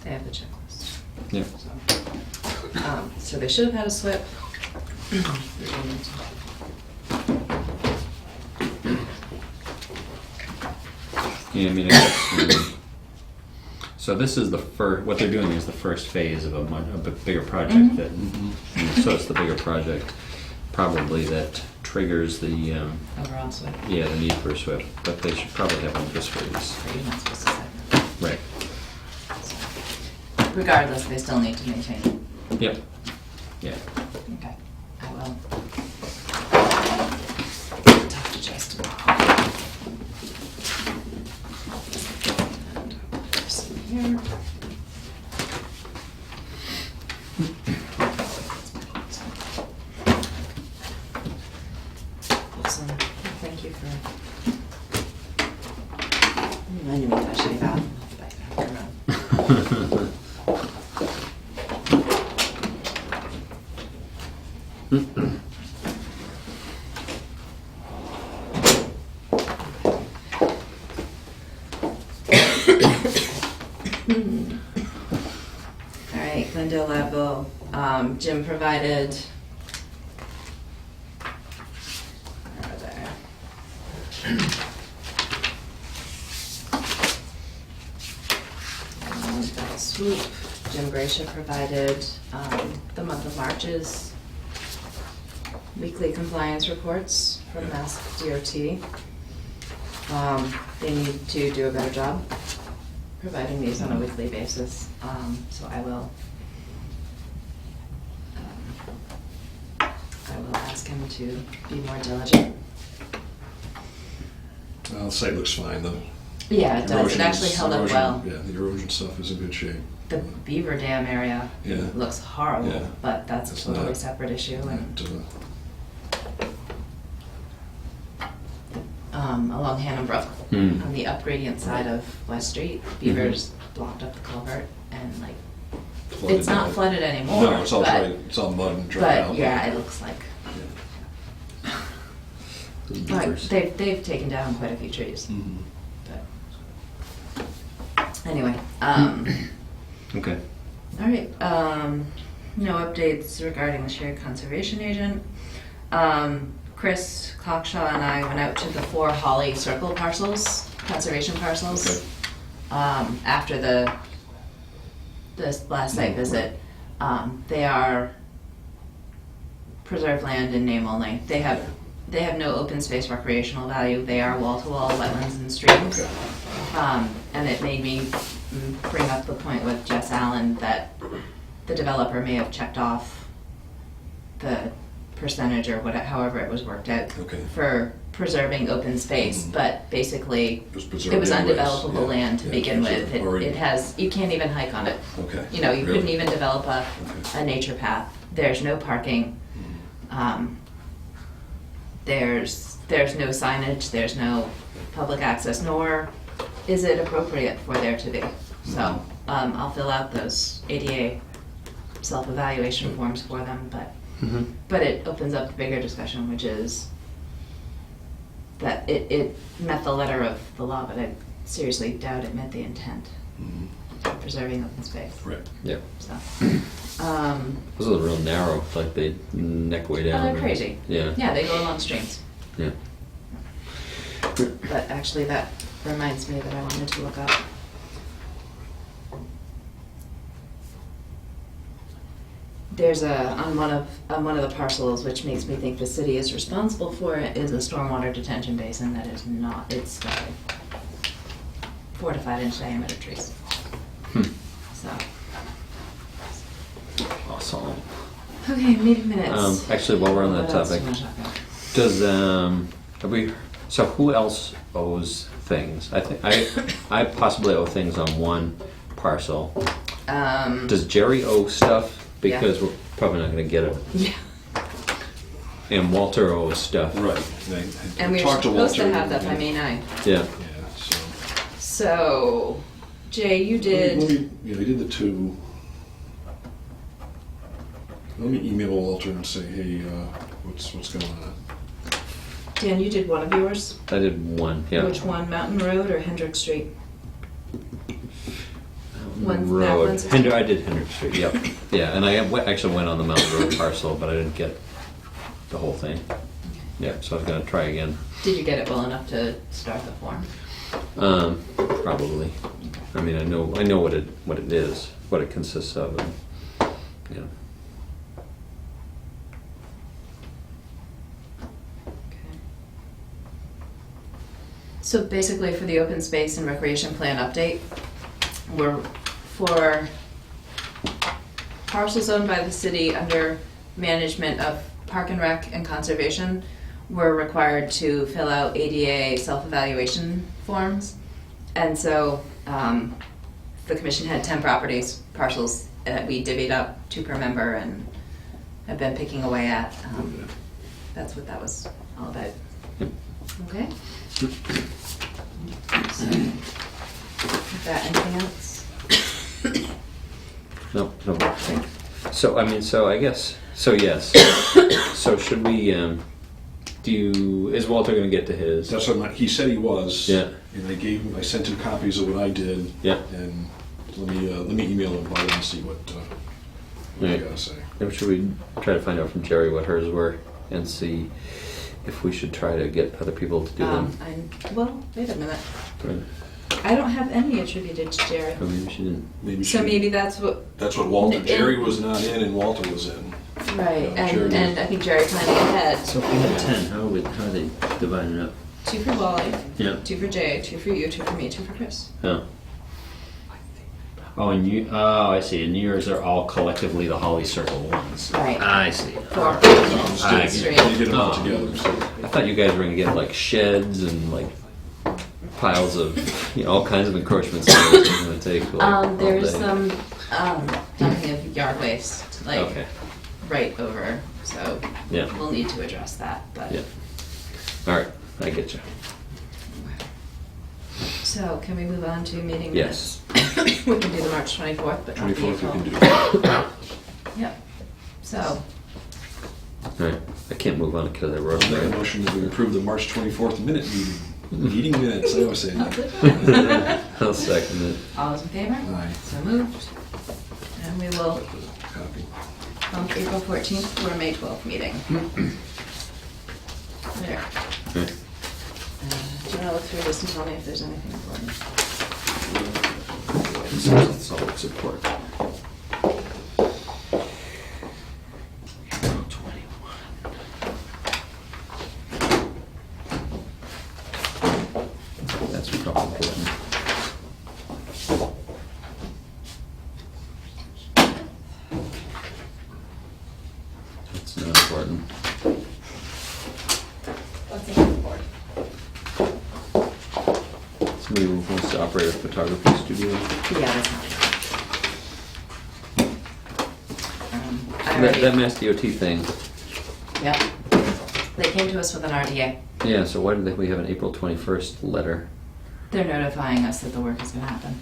They have the checklist.
Yeah.
So they should have had a SWIP.
Yeah, I mean, I guess, so this is the first, what they're doing is the first phase of a bigger project that, so it's the bigger project probably that triggers the,
Overall SWIP.
yeah, the need for a SWIP, but they should probably have one this phase.
You're not supposed to say that.
Right.
Regardless, they still need to maintain it.
Yep. Yeah.
Okay, I will. Talk to Justin. Here. Awesome. Thank you for reminding me that I should be out. All right, Glendale Leadville, Jim provided. Where are they? Swoop, Jim Gracia provided the month of March's weekly compliance reports from Mass DOT. They need to do a better job providing these on a weekly basis, so I will ask him to be more diligent.
The site looks fine, though.
Yeah, it does. It actually held up well.
Yeah, the erosion stuff is in good shape.
The Beaver Dam area
Yeah.
looks horrible,
Yeah.
but that's a
It's
totally
not-
separate issue. And along Hannah Brook, on the up gradient side of West Street, beavers blocked up the culvert and like
flooded
it's not
out.
flooded anymore.
No, it's all
but,
dry. It's all mud and dry out.
But yeah, it looks like. But
Beavers.
they've taken down quite a few trees.
Mhm.
But anyway,
Okay.
all right. No updates regarding the shared conservation agent. Chris Cockshaw and I went out to the 4 Holly Circle parcels, conservation parcels, after this last site visit. They are preserved land in name only. They have no open space recreational value. They are wall-to-wall wetlands and streams.
Okay.
And it made me bring up the point with Jess Allen that the developer may have checked off the percentage or whatever, however it was worked out
Okay.
for preserving open space, but basically
It was preserved
it was
anyways.
undevelopable
Yeah.
land to
Yeah,
begin with.
preserved already.
It has, you can't even hike on it.
Okay.
You know, you
Really?
couldn't even develop a
Okay.
nature path. There's no parking. There's no signage, there's no public access, nor is it appropriate for there to be. So, I'll fill out those ADA self-evaluation forms for them, but it opens up a bigger discussion, which is that it met the letter of the law, but I seriously doubt it met the intent of preserving open space.
Right.
Yeah.
So,
Those are real narrow, like they neck way down.
they're crazy.
Yeah.
Yeah, they go along streams.
Yeah.
But actually, that reminds me that I wanted to look up. There's on one of the parcels, which makes me think the city is responsible for it, is a stormwater detention basin that is not, it's 4 to 5 inch diameter trees. So,
Awesome.
okay, meeting minutes.
Actually, while we're on that
What else do
topic,
you wanna talk about?
does have we? So who else owes things? I think I possibly owe things on one parcel. Does Jerry owe stuff? Because we're probably not going to get it.
Yeah,
And Walter owes stuff.
Right.
and we were
Talked to
supposed to
Walter,
have that by
and-
May 9th.
Yeah.
Yeah, so.
So, Jay, you
Let
did.
me, yeah, I did the 2. Let me email Walter and say, hey, what's going on?
Dan, you did one of yours?
I did one. Yeah.
Which one, Mountain Road or Hendrick Street? One's that
Road.
one's-
I did Hendrick Street. Yep. Yeah, and I actually went on the Mountain Road parcel, but I didn't get the whole thing. Yeah, so I was going to try again.
Did you get it well enough to start the form?
Probably. I mean, I know what it is, what it consists of, and you know.
Okay. So basically for the open space and recreation plan update, we're for parcels owned by the city under management of Park and Rec and Conservation, we're required to fill out ADA self-evaluation forms. And so the commission had 10 parcels that we divvied up 2 per member and have been picking away at. That's what that was all about. Okay? So, with that, anything else?
No. So I guess. So yes. So should we? Is Walter going to get to his?
That's what he said he was.
Yeah.
And I sent him copies of what I did.
Yeah.
And let me email him about it and see what I
Right.
gotta say.
Maybe should we try to find out from Jerry what hers were and see if we should try to get other people to do them?
Well, wait a minute.
Right.
I don't have any attributed to Jerry.
Or maybe she didn't.
Maybe
So maybe that's what,
that's what Walter,
In-
Jerry was not in and Walter was in.
right,
Yeah, Jerry
and I think Jerry planning ahead.
So if we had 10, how are they dividing it up?
2 for Wally,
Yeah.
2 for Jay, 2 for you, 2 for me, 2 for Chris.
Oh. Oh, and you, oh, I see. And yours are all collectively the Holly Circle ones.
Right.
I see.
4
I
Street.
You get them all
Oh.
together, so.
I thought you guys were gonna get like sheds and like piles of, all kinds of encroachments that it's gonna take. Like, all
There's
day.
some dumping of yard waste, like
Okay.
right over, so
Yeah.
we'll need to address that, but.
Yeah. All right. I get you.
So can we move on to meeting
Yes.
minutes? We can do the March 24th, but not the
24th we
April.
can do.
Yep, so,
All right. I can't move on because I wrote
I'll make a
it.
motion that we approve the March 24th meeting minutes. I always say that.
I'll second it.
all those in favor?
Aye.
So moved. And we will
Copy.
bump April 14th for a May 12th meeting. There.
Okay.
Do you want to look through this and tell me if there's anything important?
Solid support. That's probably important. That's not important.
What's important?
Somebody who wants to operate a photography studio.
Yeah, that's not. I
That
already,
Mass DOT thing.
yep. They came to us with an RDA.
Yeah, so why did we have an April 21st letter?
They're notifying us that the work is gonna happen.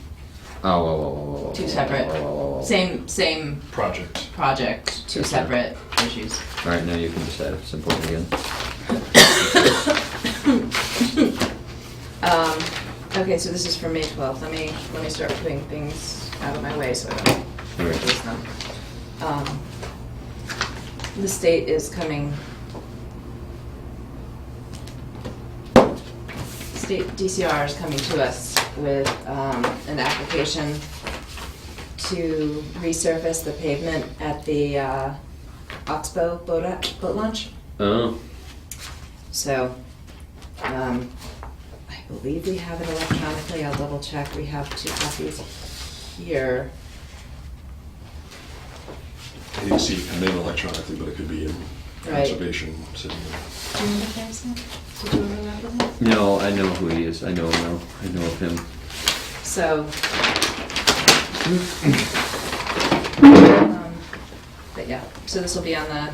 Oh.
Two separate, same
Project.
project, 2
Okay.
separate issues.
All right, now you can decide if it's important again.
Okay, so this is for May 12th. Let me start putting things out of my way so I don't
All right.
lose them. The state is coming. State DCR is coming to us with an application to resurface the pavement at the Oxbow boat launch.
Oh,
So, I believe we have it electronically. I'll double check. We have 2 copies here.
I didn't see it come in electronically, but it could be in
Right.
conservation sitting there.
Do you remember that? Did you remember that?
no, I know who he is. I know him now. I know of him.
So, but yeah, so this will be on the,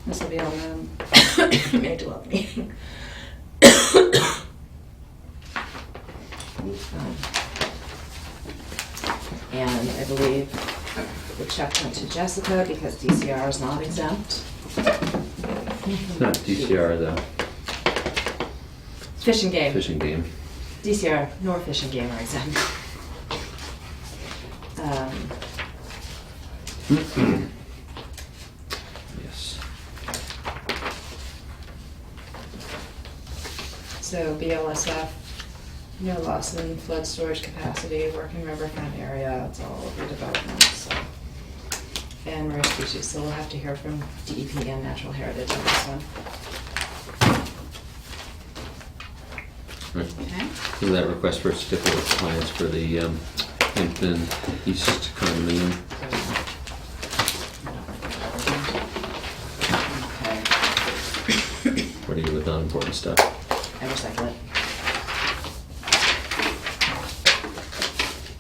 this will be on the May 12th meeting. And I believe the check went to Jessica because DCR is not exempt.
It's not DCR, the
Fish and Game.
fishing game.
DCR nor Fish and Game are exempt.
Yes.
So BLSF, no loss in flood storage capacity, working riverfront area, it's all redevelopment, so. And rare species, so we'll have to hear from DEP and Natural Heritage on this one.
Right.
Okay.
So that request for a certificate of compliance for the Hampton East condominium.
Okay,
What do you do with non-important stuff?
I recycle it.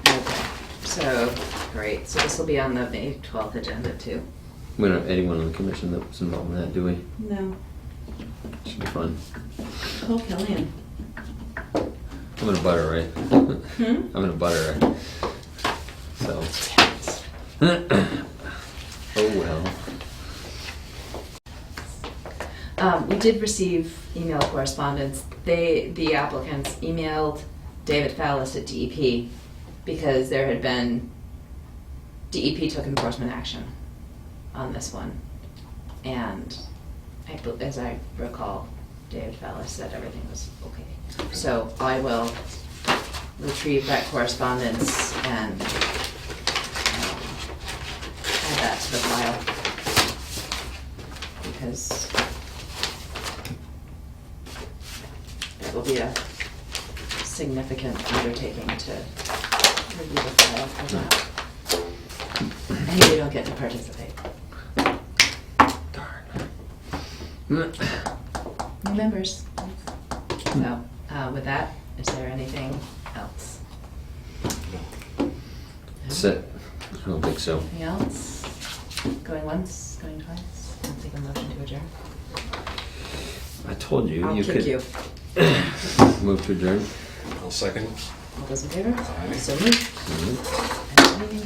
Okay, so, great, so this will be on the May 12th agenda too?
We don't have anyone on the commission that was involved in that, do we?
No.
Should be fun.
Cole Killian.
I'm in a butter, right? I'm in a butter, right? So. Oh well.
We did receive email correspondence. The applicants emailed David Fallis at DEP because there had been, DEP took enforcement action on this one. And as I recall, David Fowler said everything was okay. So I will retrieve that correspondence and add that to the file. Because it will be a significant undertaking to review the file for that. And you don't get to participate. New members. So, with that, is there anything else?
That's it. I don't think so.
Anything else? Going once, going twice? I'll take a motion to adjourn.
I told you,
I'll
you
kick
could
you.
move to adjourn.
I'll second.
All those in favor? So moved.